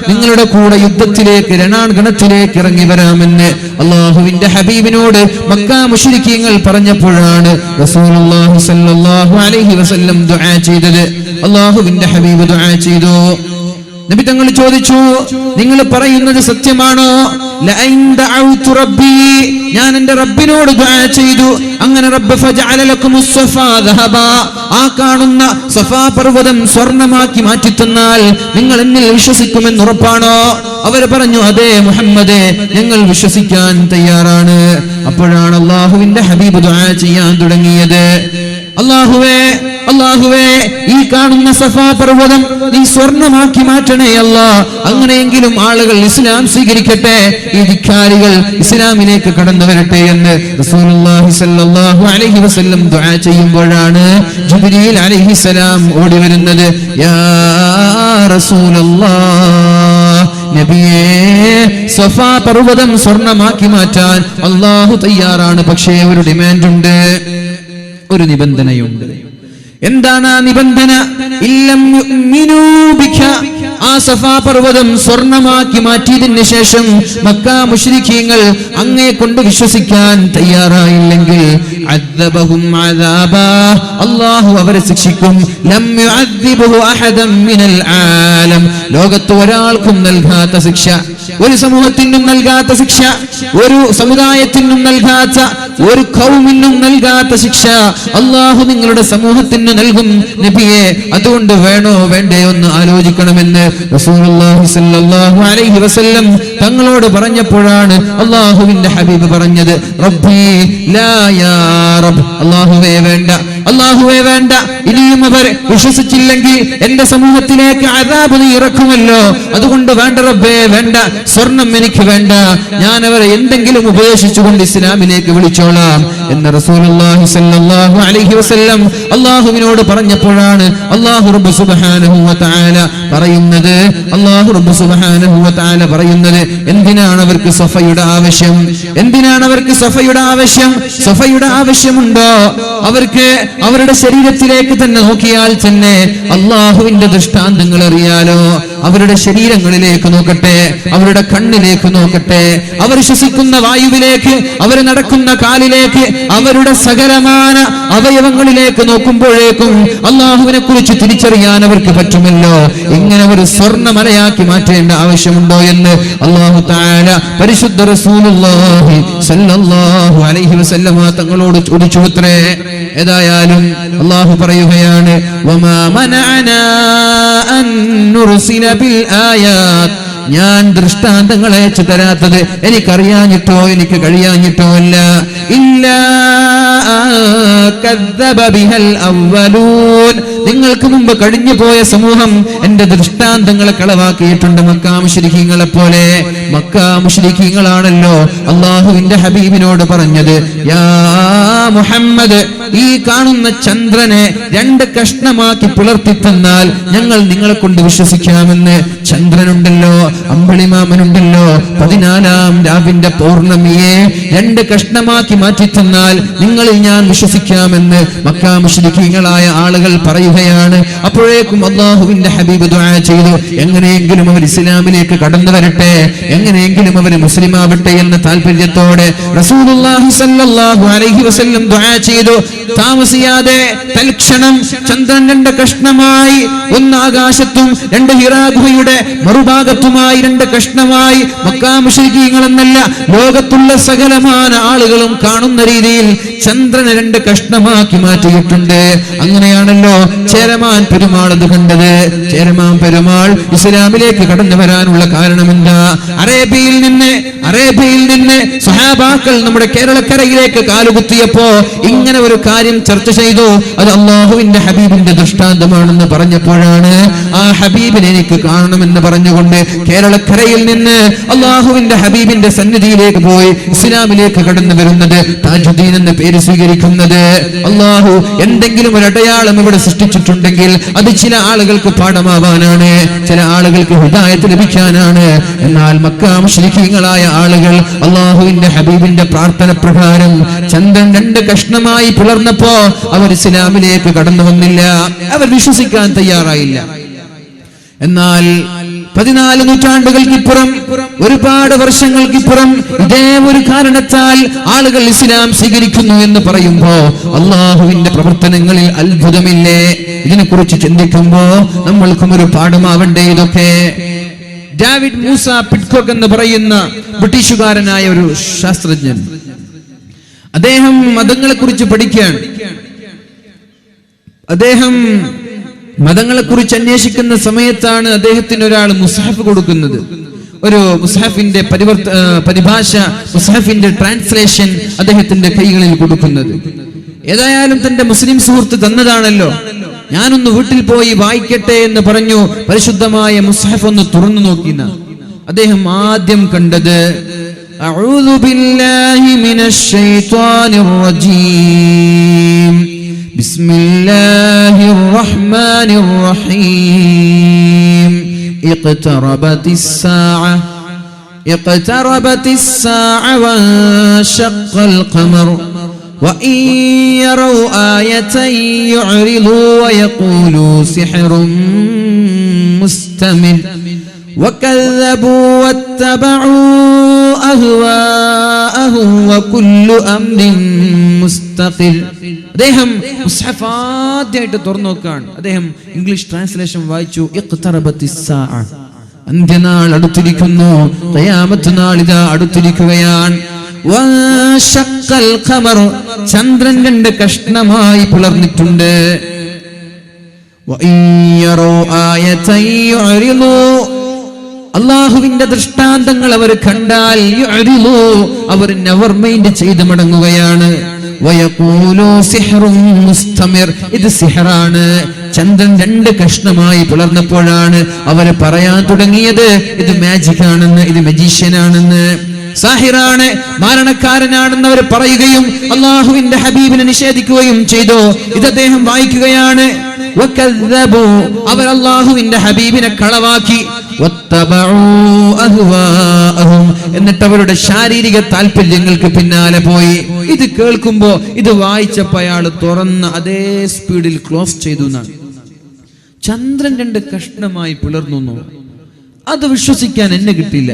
നിങ്ങളുടെ കൂടെ യുദ്ധത്തിലേക്ക്, രണാങ്കണത്തിലേക്ക് ഇറങ്ങി വരാമെന്ന് അള്ളാഹുവിന്റെ ഹബീബിനോട് മക്കാ മുശ്രിക്കീങ്ങൾ പറഞ്ഞപ്പോഴാണ് റസൂലുള്ളാഹി സ്വല്ലല്ലാഹു അലൈഹി വസല്ലം ദുആ ചെയ്തത്. അള്ളാഹുവിന്റെ ഹബീബ് ദുആ ചെയ്തു. നബി തങ്ങൾ ചോദിച്ചു, നിങ്ങൾ പറയുന്നത് സത്യമാണോ? ലഅൻ ദഅഉതു റബ്ബി, ഞാൻ എൻ്റെ റബ്ബിനോട് ദുആ ചെയ്തു, അങ്ങനെ റബ്ബ് ഫജഅല ലക്കുമുസ് സ്വഫാ ദഹബാ, ആ കാണുന്ന സ്വഫാ പർവ്വതം സ്വർണ്ണമാക്കി മാറ്റി തന്നാൽ നിങ്ങൾ എന്നിൽ വിശ്വസിക്കുമെന്ന് ഉറപ്പാണോ? അവർ പറഞ്ഞു, അതെ മുഹമ്മദേ, ഞങ്ങൾ വിശ്വസിക്കാൻ തയ്യാറാണ്. അപ്പോഴാണ് അള്ളാഹുവിന്റെ ഹബീബ് ദുആ ചെയ്യാൻ തുടങ്ങിയത്. അല്ലാഹുവേ, അല്ലാഹുവേ, ഈ കാണുന്ന സഫാ പർവ്വതം നീ സ്വർണ്ണമാക്കി മാറ്റണേ അല്ലാ. അങ്ങനെയെങ്കിലും ആളുകൾ ഇസ്ലാം സ്വീകരിക്കട്ടെ, ഈ ധിക്കാരികൾ ഇസ്ലാമിലേക്ക് കടന്നു വരട്ടെ എന്ന് റസൂലുള്ളാഹി സ്വല്ലല്ലാഹു അലൈഹി വസല്ലം ദുആ ചെയ്യുമ്പോഴാണ് ജിബ്രീൽ അലൈഹിസ്സലാം ഓടി വരുന്നത്. യാ റസൂലല്ലാഹ്, നബിയേ, സഫാ പർവ്വതം സ്വർണ്ണമാക്കി മാറ്റാൻ അല്ലാഹു തയ്യാറാണ്. പക്ഷേ ഒരു ഡിമാൻഡ് ഉണ്ട്, ഒരു നിബന്ധനയുണ്ട്. എന്താണ് ആ നിബന്ധന? ഇല്ലം യുഅ്മിനൂ ബിക, ആ സഫാ പർവ്വതം സ്വർണ്ണമാക്കി മാറ്റിയതിന് ശേഷം മക്കാ മുശ്രിക്കീങ്ങൾ അങ്ങേ കൊണ്ട് വിശ്വസിക്കാൻ തയ്യാറായില്ലെങ്കിൽ അദ്ദബഹും അദാബാ, അല്ലാഹു അവരെ ശിക്ഷിക്കും. ലം യുഅദ്ദിബഹു അഹദൻ മിനൽ ആലം, ലോകത്ത് ഒരാൾക്കും നൽകാത്ത ശിക്ഷ, ഒരു സമൂഹത്തിനും നൽകാത്ത ശിക്ഷ, ഒരു സമുദായത്തിനും നൽകാത്ത, ഒരു ഖൗമിനും നൽകാത്ത ശിക്ഷ അല്ലാഹു നിങ്ങളുടെ സമൂഹത്തിന് നൽകും നബിയെ. അതുകൊണ്ട് വേണോ വേണ്ടയോ എന്ന് ആലോചിക്കണമെന്ന് റസൂലുള്ളാഹി സ്വല്ലല്ലാഹു അലൈഹി വസല്ലം തങ്ങളോട് പറഞ്ഞപ്പോഴാണ് അല്ലാഹുവിന്റെ ഹബീബ് പറഞ്ഞത്, റബ്ബി ലാ യാ റബ്ബ്, അല്ലാഹുവേ വേണ്ട, അല്ലാഹുവേ വേണ്ട. ഇനിയും അവർ വിശ്വസിച്ചില്ലെങ്കിൽ എന്റെ സമൂഹത്തിലേക്ക് അദാബ് നീ ഇറക്കുമല്ലോ, അതുകൊണ്ട് വേണ്ട റബ്ബേ, വേണ്ട, സ്വർണം എനിക്ക് വേണ്ട, ഞാൻ അവരെ എന്തെങ്കിലും ഉപദേശിച്ചുകൊണ്ട് ഇസ്ലാമിലേക്ക് വിളിച്ചോളാം എന്ന് റസൂലുള്ളാഹി സ്വല്ലല്ലാഹു അലൈഹി വസല്ലം അല്ലാഹുവിനോട് പറഞ്ഞപ്പോഴാണ് അല്ലാഹു റബ്ബ് സുബ്ഹാനഹു വ തആല പറയുന്നത്, അല്ലാഹു റബ്ബ് സുബ്ഹാനഹു വ തആല പറയുന്നത്, എന്തിനാണ് അവർക്ക് സഫയുടെ ആവശ്യം? എന്തിനാണ് അവർക്ക് സഫയുടെ ആവശ്യം? സഫയുടെ ആവശ്യമുണ്ടോ? അവർക്ക് അവരുടെ ശരീരത്തിലേക്ക് തന്നെ നോക്കിയാൽ തന്നെ അല്ലാഹുവിന്റെ ദൃഷ്ടാന്തങ്ങൾ അറിയാലോ. അവരുടെ ശരീരങ്ങളിലേക്ക് നോക്കട്ടെ, അവരുടെ കണ്ണിലേക്ക് നോക്കട്ടെ, അവർ ശ്വസിക്കുന്ന വായുവിലേക്ക്, അവർ നടക്കുന്ന കാലിലേക്ക്, അവരുടെ സകലമാന അവയവങ്ങളിലേക്ക് നോക്കുമ്പോഴേക്കും അല്ലാഹുവിനെ കുറിച്ച് തിരിച്ചറിയാൻ അവർക്ക് പറ്റുമല്ലോ. ഇങ്ങനെ ഒരു സ്വർണ്ണമലയാക്കി മാറ്റേണ്ട ആവശ്യമുണ്ടോ എന്ന് അല്ലാഹു തആല പരിശുദ്ധ റസൂലുള്ളാഹി സ്വല്ലല്ലാഹു അലൈഹി വസല്ലമ തങ്ങളോട് ചോദിച്ചുത്രേ. ഏതായാലും അല്ലാഹു പറയുകയാണ്, വമാ മനഅനാ അൻ നുർസില ബിൽ ആയാത്, ഞാൻ ദൃഷ്ടാന്തങ്ങൾ അയച്ചു തരാത്തത് എനിക്കറിയാഞ്ഞിട്ടോ എനിക്ക് കഴിയാഞ്ഞിട്ടോ അല്ല. ഇല്ലാ കദ്ദബ ബിഹൽ അവ്വലൂൻ, നിങ്ങൾക്ക് മുമ്പ് കഴിഞ്ഞു പോയ സമൂഹം എന്റെ ദൃഷ്ടാന്തങ്ങളെ കളവാക്കിയിട്ടുണ്ട്. മക്കാ മുശ്രിക്കീങ്ങളെ പോലെ. മക്കാ മുശ്രിക്കീങ്ങളാണല്ലോ അല്ലാഹുവിന്റെ ഹബീബിനോട് പറഞ്ഞത്, യാ മുഹമ്മദ്, ഈ കാണുന്ന ചന്ദ്രനെ 2 കഷ്ണമാക്കി പിളർത്തി തന്നാൽ ഞങ്ങൾ നിങ്ങളെ കൊണ്ട് വിശ്വസിക്കാമെന്ന്. ചന്ദ്രനുണ്ടല്ലോ, അമ്പിളിമാമനുണ്ടല്ലോ, 14-ാം രാവിന്റെ പൗർണമിയെ 2 കഷ്ണമാക്കി മാറ്റി തന്നാൽ നിങ്ങളിൽ ഞാൻ വിശ്വസിക്കാമെന്ന് മക്കാ മുശ്രിക്കീങ്ങളായ ആളുകൾ പറയുക. തയ്യാറാവുകയാണ്. അപ്പോഴേക്കും അല്ലാഹുവിന്റെ ഹബീബ് ദുആ ചെയ്തു, എങ്ങനെയെങ്കിലും അവർ ഇസ്ലാമിലേക്ക് കടന്നു വരട്ടെ, എങ്ങനെയെങ്കിലും അവർ മുസ്ലിം ആവട്ടെ എന്ന താല്പര്യത്തോടെ റസൂലുള്ളാഹി സ്വല്ലല്ലാഹു അലൈഹി വസല്ലം ദുആ ചെയ്തു. താമസിയാതെ തൽക്ഷണം ചന്ദ്രൻ രണ്ട് കഷ്ണമായി, ഒന്ന് ആകാശത്തും രണ്ട് ഹിറാ ഗുഹയുടെ മറുഭാഗത്തുമായി രണ്ട് കഷ്ണമായി, മക്കാ മുശ്രിക്കീങ്ങൾ എന്നല്ല ലോകത്തുള്ള സകലമാന ആളുകളും കാണുന്ന രീതിയിൽ ചന്ദ്രനെ രണ്ട് കഷ്ണമാക്കി മാറ്റിയിട്ടുണ്ട്. അങ്ങനെയാണല്ലോ ചേരമാൻ പെരുമാൾ അത് കണ്ടത്. ചേരമാൻ പെരുമാൾ ഇസ്ലാമിലേക്ക് കടന്നു വരാനുള്ള കാരണം എന്താ? അറേബ്യയിൽ നിന്ന് സ്വഹാബാക്കൾ നമ്മുടെ കേരളക്കരയിലേക്ക് കാലുകുത്തിയപ്പോ ഇങ്ങനെ ഒരു കാര്യം ചർച്ച ചെയ്തു. അത് അല്ലാഹുവിന്റെ ഹബീബിന്റെ ദൃഷ്ടാന്തമാണെന്ന് പറഞ്ഞപ്പോഴാണ് ആ ഹബീബിനെ എനിക്ക് കാണണമെന്ന് പറഞ്ഞുകൊണ്ട് കേരളക്കരയിൽ നിന്ന് അല്ലാഹുവിന്റെ ഹബീബിന്റെ സന്നിധിയിലേക്ക് പോയി ഇസ്ലാമിലേക്ക് കടന്നു വരുന്നത്, താജുദ്ദീൻ എന്ന പേര് സ്വീകരിക്കുന്നത്. അല്ലാഹു എന്തെങ്കിലും ഒരു അടയാളം ഇവിടെ സൃഷ്ടിച്ചിട്ടുണ്ടെങ്കിൽ അത് ചില ആളുകൾക്ക് പാഠമാവാനാണ്, ചില ആളുകൾക്ക് ഹിദായത്ത് ലഭിക്കാനാണ്. എന്നാൽ മക്കാ മുശ്രിക്കീങ്ങളായ ആളുകൾ അല്ലാഹുവിന്റെ ഹബീബിന്റെ പ്രാർത്ഥന പ്രകാരം ചന്ദ്രൻ രണ്ട് കഷ്ണമായി പിളർന്നപ്പോ അവർ ഇസ്ലാമിലേക്ക് കടന്നു വന്നില്ല, അവർ വിശ്വസിക്കാൻ തയ്യാറായില്ല. എന്നാൽ 14 നൂറ്റാണ്ടുകൾക്കിപ്പുറം, ഒരുപാട് വർഷങ്ങൾക്കിപ്പുറം ഇതേ ഒരു കാരണത്താൽ ആളുകൾ ഇസ്ലാം സ്വീകരിക്കുന്നു എന്ന് പറയുമ്പോ അള്ളാഹുവിന്റെ പ്രവർത്തനങ്ങളിൽ അത്ഭുതമില്ലേ? ഇതിനെക്കുറിച്ച് ചിന്തിക്കുമ്പോ നമ്മൾക്കും ഒരു പാഠമാവണ്ടേ ഇതൊക്കെ? ഡേവിഡ് മൂസ പിറ്റ്കോക്ക് എന്ന് പറയുന്ന ബ്രിട്ടീഷുകാരനായ ഒരു ശാസ്ത്രജ്ഞൻ, അദ്ദേഹം മതങ്ങളെക്കുറിച്ച് പഠിക്കാൻ, അദ്ദേഹം മതങ്ങളെക്കുറിച്ച് അന്വേഷിക്കുന്ന സമയത്താണ് അദ്ദേഹത്തിന് ഒരാൾ മുസ്ഹഫ് കൊടുക്കുന്നത്. ഒരു മുസ്ഹഫിന്റെ പരിഭാഷ, മുസ്ഹഫിന്റെ ട്രാൻസ്ലേഷൻ അദ്ദേഹത്തിന്റെ കൈകളിൽ കൊടുക്കുന്നത്. ഏതായാലും തന്റെ മുസ്ലിം സുഹൃത്ത് തന്നതാണല്ലോ, ഞാനൊന്ന് വീട്ടിൽ പോയി വായിക്കട്ടെ എന്ന് പറഞ്ഞു പരിശുദ്ധമായ മുസ്ഹഫ് ഒന്ന് തുറന്നു നോക്കിന അദ്ദേഹം ആദ്യം കണ്ടത് അഊദു ബില്ലാഹി മിനശ് ശൈത്വാനിർ റജീം ബിസ്മില്ലാഹിർ റഹ്മാനിർ റഹീം ഇഖ്തറബത്തിസ് സാഅ വൻശഖൽ ഖമർ وَإِن يَرَوْا آيَةً يُعْرِضُوا وَيَقُولُوا سِحْرٌ مُسْتَمِرٌّ وَكَذَّبُوا وَاتَّبَعُوا أَهْوَاءَهُمْ وَكُلُّ أَمْرٍ مُسْتَقِرٌ. അദ്ദേഹം മുസ്ഹഫ് ആദ്യമായിട്ട് തുറന്നു നോക്കാൻ അദ്ദേഹം ഇംഗ്ലീഷ് ട്രാൻസ്ലേഷൻ വായിച്ചു. ഇഖ്തറബത്തിസ് സാഅ, അന്ത്യനാൾ അടുത്തിരിക്കുന്നു, ഖിയാമത്ത് നാൾ ഇതാ അടുത്തിരിക്കുകയാണ്. ചന്ദ്രൻ രണ്ട് കഷ്ണമായി പിളർന്നിട്ടുണ്ട്. അള്ളാഹുവിന്റെ ദൃഷ്ടാന്തങ്ങൾ അവർ കണ്ടാൽ അവർ നെവർ മൈൻഡ് ചെയ്ത് മടങ്ങുകയാണ്. ഇത് സിഹറാണ്. ചന്ദ്രൻ രണ്ട് കഷ്ണമായി പിളർന്നപ്പോഴാണ് അവർ പറയാൻ തുടങ്ങിയത് ഇത് മാജിക് ആണെന്ന്, ഇത് മജീഷ്യനാണെന്ന്, സാഹിറാണ്, മാരണക്കാരനാണെന്ന് അവർ പറയുകയും അള്ളാഹുവിന്റെ ഹബീബിനെ നിഷേധിക്കുകയും ചെയ്തു. ഇത് അദ്ദേഹം വായിക്കുകയാണ്. അവർ അള്ളാഹുവിന്റെ ഹബീബിനെ കളവാക്കി. എന്നിട്ട് അവരുടെ ശാരീരിക താല്പര്യങ്ങൾക്ക് പിന്നാലെ പോയി. ഇത് കേൾക്കുമ്പോ, ഇത് വായിച്ചപ്പോ അയാൾ തുറന്ന അതേ സ്പീഡിൽ ക്ലോസ് ചെയ്തു എന്നാണ്. ചന്ദ്രൻ രണ്ട് കഷ്ണമായി പിളർന്നു, അത് വിശ്വസിക്കാൻ എന്നെ കിട്ടില്ല.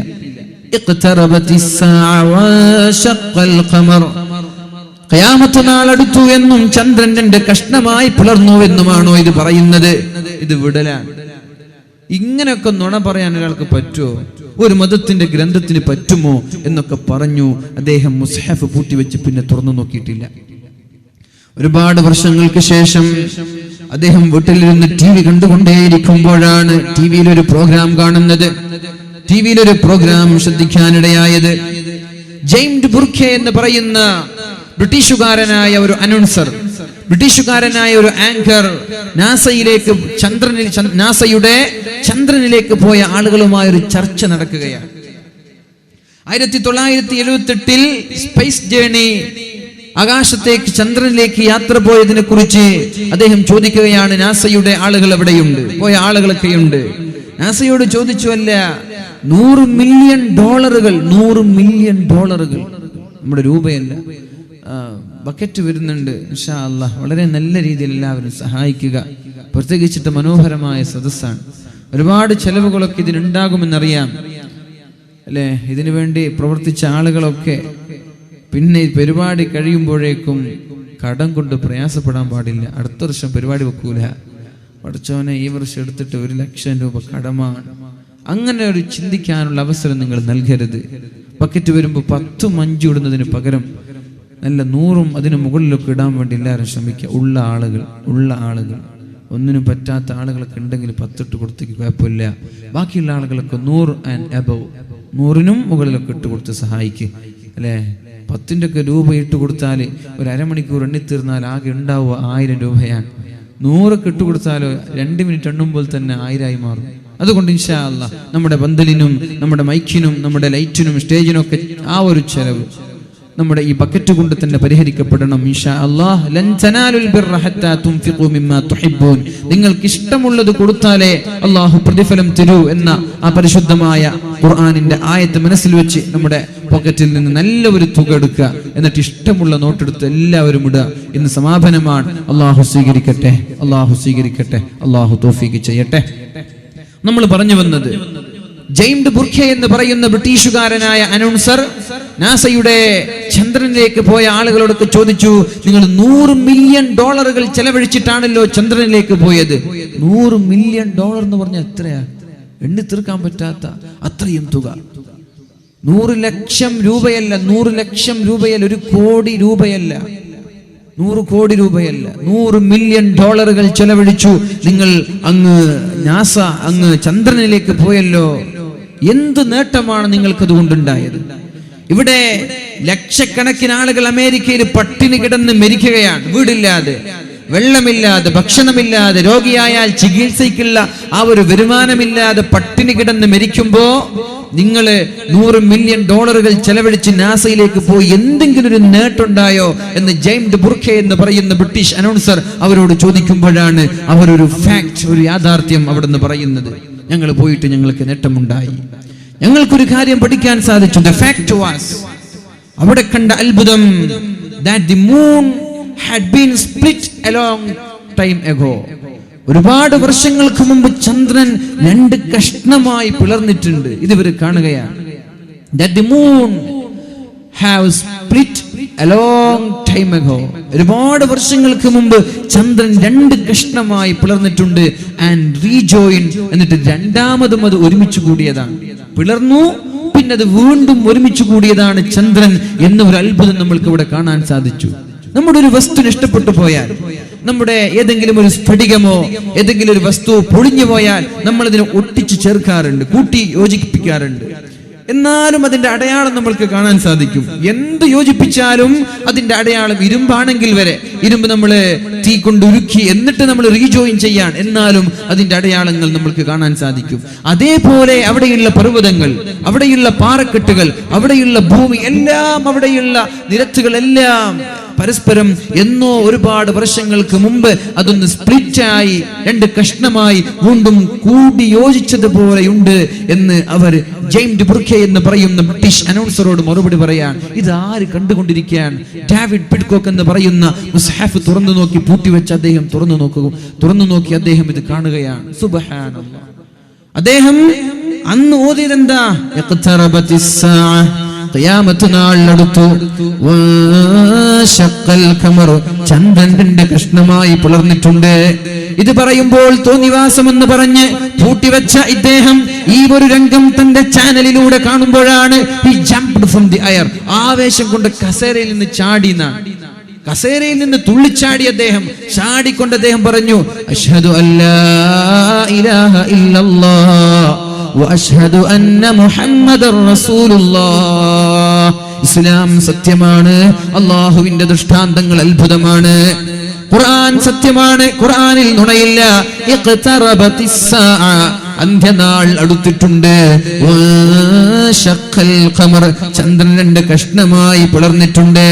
ഖിയാമത്ത് നാൾ അടുത്തു എന്നും ചന്ദ്രൻ രണ്ട് കഷ്ണമായി പിളർന്നു എന്നുമാണോ ഇത് പറയുന്നത്? ഇത് വിടലാണ്. ഇങ്ങനെയൊക്കെ നുണ പറയാൻ ഒരാൾക്ക് പറ്റുമോ? ഒരു മതത്തിന്റെ ഗ്രന്ഥത്തിന് പറ്റുമോ എന്നൊക്കെ പറഞ്ഞു അദ്ദേഹം മുസ്ഹഫ് പൂട്ടിവെച്ച് പിന്നെ തുറന്നു നോക്കിയിട്ടില്ല. ഒരുപാട് വർഷങ്ങൾക്ക് ശേഷം അദ്ദേഹം വീട്ടിലിരുന്ന് TV കണ്ടുകൊണ്ടേയിരിക്കുമ്പോഴാണ് TV-യിൽ ഒരു പ്രോഗ്രാം കാണുന്നത്. TV-യിൽ ഒരു പ്രോഗ്രാം ശ്രദ്ധിക്കാനിടയായത്. ജെയിംസ് ബുർഖെ എന്ന് പറയുന്ന ബ്രിട്ടീഷുകാരനായ ഒരു അനൗൺസർ, ബ്രിട്ടീഷുകാരനായ ഒരു ആങ്കർ നാസയുടെ ചന്ദ്രനിലേക്ക് പോയ ആളുകളുമായി ഒരു ചർച്ച നടക്കുകയാണ്. 1978 സ്പേസ് ജേണി, ആകാശത്തേക്ക് ചന്ദ്രനിലേക്ക് യാത്ര പോയതിനെ കുറിച്ച് അദ്ദേഹം ചോദിക്കുകയാണ്. നാസയുടെ ആളുകൾ എവിടെയുണ്ട്? പോയ ആളുകളൊക്കെയുണ്ട്. നാസയോട് ചോദിച്ചു, അല്ല $100 മില്യൺ, $100 മില്യൺ, നമ്മുടെ രൂപയല്ല, ബക്കറ്റ് വരുന്നുണ്ട്. ഇൻഷാ അല്ലാഹ് വളരെ നല്ല രീതിയിൽ എല്ലാവരും സഹായിക്കുക. പ്രത്യേകിച്ചിട്ട് മനോഹരമായ സദസ്സാണ്. ഒരുപാട് ചെലവുകളൊക്കെ ഇതിനുണ്ടാകുമെന്നറിയാം അല്ലേ. ഇതിനു വേണ്ടി പ്രവർത്തിച്ച ആളുകളൊക്കെ പിന്നെ ഈ പരിപാടി കഴിയുമ്പോഴേക്കും കടം കൊണ്ട് പ്രയാസപ്പെടാൻ പാടില്ല. അടുത്ത വർഷം പരിപാടി വെക്കൂല. പഠിച്ചോനെ ഈ വർഷം എടുത്തിട്ട് 1 ലക്ഷം രൂപ കടമാണ്. അങ്ങനെ ഒരു ചിന്തിക്കാനുള്ള അവസരം നിങ്ങൾ നൽകരുത്. ബക്കറ്റ് വരുമ്പോൾ 10 മഞ്ച് ഇടുന്നതിന് പകരം നല്ല 100ഉം അതിന് മുകളിലൊക്കെ ഇടാൻ വേണ്ടി എല്ലാവരും ശ്രമിക്കുക. ഉള്ള ആളുകൾ ഒന്നിനും പറ്റാത്ത ആളുകളൊക്കെ ഉണ്ടെങ്കിൽ 10 ഇട്ട് കൊടുത്തേക്ക് കുഴപ്പമില്ല. ബാക്കിയുള്ള ആളുകളൊക്കെ 100 and above 100നും മുകളിലൊക്കെ ഇട്ട് കൊടുത്ത് സഹായിക്കുക അല്ലേ. 10ൻ്റെ ഒക്കെ രൂപ ഇട്ട് കൊടുത്താൽ ഒരു അരമണിക്കൂർ എണ്ണിത്തീർന്നാൽ ആകെ ഉണ്ടാവുക 1000 രൂപയാണ്. 100 ഇട്ട് കൊടുത്താലോ 2 മിനിറ്റ് എണ്ണുമ്പോൾ തന്നെ 1000 മാറും. അതുകൊണ്ട് ഇൻഷാ അല്ലാഹ് നമ്മുടെ പന്തലിനും നമ്മുടെ മൈക്കിനും നമ്മുടെ ലൈറ്റിനും സ്റ്റേജിനും ഒക്കെ ആ ഒരു ചെലവ് നമ്മുടെ ഈ ബക്കറ്റ് കൊണ്ട് തന്നെ പരിഹരിക്കപ്പെടണം ഇൻഷാ അല്ലാഹ്. ലൻ തനാലുൽ ബിർറ ഹത്താ തുൻഫിഖു മിമ്മാ തുഹിബ്ബൂൻ. നിങ്ങൾക്ക് ഇഷ്ടമുള്ളത് കൊടുത്താലേ അല്ലാഹു പ്രതിഫലം തരൂ എന്ന ആ പരിശുദ്ധമായ ഖുർആനിന്റെ ആയത്ത് മനസ്സിൽ വെച്ച് നമ്മുടെ പോക്കറ്റിൽ നിന്ന് നല്ല ഒരു തുക എടുക്കുക. എന്നിട്ട് ഇഷ്ടമുള്ള നോട്ടെടുത്ത് എല്ലാവരും ഇടുക. ഇന്ന് സമാപനമാണ്. അല്ലാഹു സ്വീകരിക്കട്ടെ, അല്ലാഹു തൗഫീഖ് ചെയ്യട്ടെ. നമ്മൾ പറഞ്ഞു വന്നത് ജെയിംസ് ബുർഖെ എന്ന് പറയുന്ന ബ്രിട്ടീഷുകാരനായ അനൗൺസർ നാസയുടെ ചന്ദ്രനിലേക്ക് പോയ ആളുകളോടൊക്കെ ചോദിച്ചു, നിങ്ങൾ $100 മില്യൺ ചെലവഴിച്ചിട്ടാണല്ലോ ചന്ദ്രനിലേക്ക് പോയത്. $100 മില്യൺ എന്ന് പറഞ്ഞാൽ എത്രയാ? എണ്ണി തീർക്കാൻ പറ്റാത്ത അത്രയും തുക. 100 ലക്ഷം രൂപയല്ല, 100 ലക്ഷം രൂപയല്ല, 1 കോടി രൂപയല്ല, 100 കോടി രൂപയല്ല, $100 മില്യൺ ചെലവഴിച്ചു നിങ്ങൾ. നാസ അങ്ങ് ചന്ദ്രനിലേക്ക് പോയല്ലോ. എന്ത് നേട്ടമാണ് നിങ്ങൾക്കതുകൊണ്ടുണ്ടായത്? ഇവിടെ ലക്ഷക്കണക്കിന് ആളുകൾ അമേരിക്കയിൽ പട്ടിണി കിടന്ന് മരിക്കുകയാണ്. വീടില്ലാതെ, വെള്ളമില്ലാതെ, ഭക്ഷണമില്ലാതെ, രോഗിയായാൽ ചികിത്സയ്ക്കുള്ള ആ ഒരു വരുമാനമില്ലാതെ പട്ടിണി കിടന്ന് മരിക്കുമ്പോ നിങ്ങൾ $100 മില്യൺ ചെലവഴിച്ച് നാസയിലേക്ക് പോയി എന്തെങ്കിലും ഒരു നേട്ടമുണ്ടായോ എന്ന് ജെയിംസ് ബുർഖെ എന്ന് പറയുന്ന ബ്രിട്ടീഷ് അനൗൺസർ അവരോട് ചോദിക്കുമ്പോഴാണ് അവരൊരു ഫാക്ട്, ഒരു യാഥാർത്ഥ്യം അവിടെ നിന്ന് പറയുന്നത്. ഞങ്ങൾ പോയിട്ട് ഞങ്ങൾക്ക് നേട്ടമുണ്ടായി, ഞങ്ങൾക്കൊരു കാര്യം പഠിക്കാൻ സാധിച്ചു. The fact was, അവിടെ കണ്ട അത്ഭുതം, that the moon had been split a long time ago. ഒരുപാട് വർഷങ്ങൾക്ക് മുമ്പ് ചന്ദ്രൻ 2 കഷ്ണമായി പിളർന്നിട്ടുണ്ട്. ഇതുവരെ കാണുകയാണ്. That the moon have split a long time ago. ഒരുപാട് വർഷങ്ങൾക്ക് മുമ്പ് ചന്ദ്രൻ 2 കഷ്ണമായി പിളർന്നിട്ടുണ്ട്. And rejoined, എന്നിട്ട് രണ്ടാമതും അത് ഒരുമിച്ച് കൂടിയതാണ്. പിളർന്നു, പിന്നെ അത് വീണ്ടും ഒരുമിച്ച് കൂടിയതാണ് ചന്ദ്രൻ എന്ന ഒരു അത്ഭുതം നമ്മൾക്ക് ഇവിടെ കാണാൻ സാധിച്ചു. നമ്മുടെ ഒരു വസ്തു നഷ്ടപ്പെട്ടു പോയാൽ, നമ്മുടെ ഏതെങ്കിലും ഒരു സ്ഫടികമോ ഏതെങ്കിലും ഒരു വസ്തു പൊളിഞ്ഞു പോയാൽ നമ്മൾ അതിനെ ഒട്ടിച്ചു ചേർക്കാറുണ്ട്, കൂട്ടി യോജിപ്പിക്കാറുണ്ട്. എന്നാലും അതിന്റെ അടയാളം നമ്മൾക്ക് കാണാൻ സാധിക്കും. എന്ത് യോജിപ്പിച്ചാലും അതിന്റെ അടയാളം, ഇരുമ്പാണെങ്കിൽ വരെ ഇരുമ്പ് നമ്മൾ തീ കൊണ്ട് ഉരുക്കി എന്നിട്ട് നമ്മൾ റീജോയിൻ ചെയ്യാൻ, എന്നാലും അതിന്റെ അടയാളങ്ങൾ നമ്മൾക്ക് കാണാൻ സാധിക്കും. അതേപോലെ അവിടെയുള്ള പർവ്വതങ്ങൾ, അവിടെയുള്ള പാറക്കെട്ടുകൾ, അവിടെയുള്ള ഭൂമി എല്ലാം, അവിടെയുള്ള നിരത്തുകളെല്ലാം പരസ്പരം എന്നോ ഒരുപാട് വർഷങ്ങൾക്ക് മുമ്പ് അതൊന്ന് സ്പ്ലിറ്റായി 2 കഷ്ണമായി വീണ്ടും കൂടി യോജിച്ചതുപോലെയുണ്ട് എന്ന് അവർ ജെയിംസ് ബുർഖെ എന്ന് പറയുന്ന ബ്രിട്ടീഷ് അനൗൺസറോട് മറുപടി പറയാൻ. ഇത് ആര് കണ്ടുകൊണ്ടിരിക്കുകയാണ്? ഡേവിഡ് പിഡ്കോക്ക് എന്ന് പറയുന്ന മുസ്ഹഫ് തുറന്നു നോക്കി പൂട്ടിവെച്ച് അദ്ദേഹം തുറന്നു നോക്കി അദ്ദേഹം ഇത് കാണുകയാണ്. സുബ്ഹാനല്ലാഹ്. അദ്ദേഹം അന്ന് ഓതിയതെന്താ? ഖിയാമത്ത് നാൾ അടുത്തു. ചന്ദ്രൻ 2 കഷ്ണമായി പിളർന്നിട്ടുണ്ട്. ഇത് പറയുമ്പോൾ തോന്നിവാസം എന്ന് പറഞ്ഞ് പൂട്ടിവെച്ച ഇദ്ദേഹം ഈ ഒരു രംഗം തന്റെ ചാനലിലൂടെ കാണുമ്പോഴാണ് he jumped from the air. ആവേശം കൊണ്ട് കസേരയിൽ നിന്ന് ചാടിയെന്നാണ്. കസേരയിൽ നിന്ന് തുള്ളിച്ചാടി അദ്ദേഹം. ചാടിക്കൊണ്ട് അദ്ദേഹം പറഞ്ഞു, അഷ്ഹദു അല്ലാ ഇലാഹ ഇല്ലല്ലാഹ് വഅഷ്ഹദു അന്ന മുഹമ്മദർ റസൂലുള്ളാഹ്. ഇസ്ലാം സത്യമാണ്, അല്ലാഹുവിന്റെ ദൃഷ്ടാന്തങ്ങൾ അത്ഭുതമാണ്, ഖുർആൻ സത്യമാണ്, ഖുർആനിൽ നുണയില്ല. ഇഖ്തറബത്തിസ് സാഅ, അന്ത്യനാൾ അടുത്തിട്ടുണ്ട്. വശഖൽ ഖമർ, ചന്ദ്രൻ 2 കഷ്ണമായി പിളർന്നിട്ടുണ്ട്.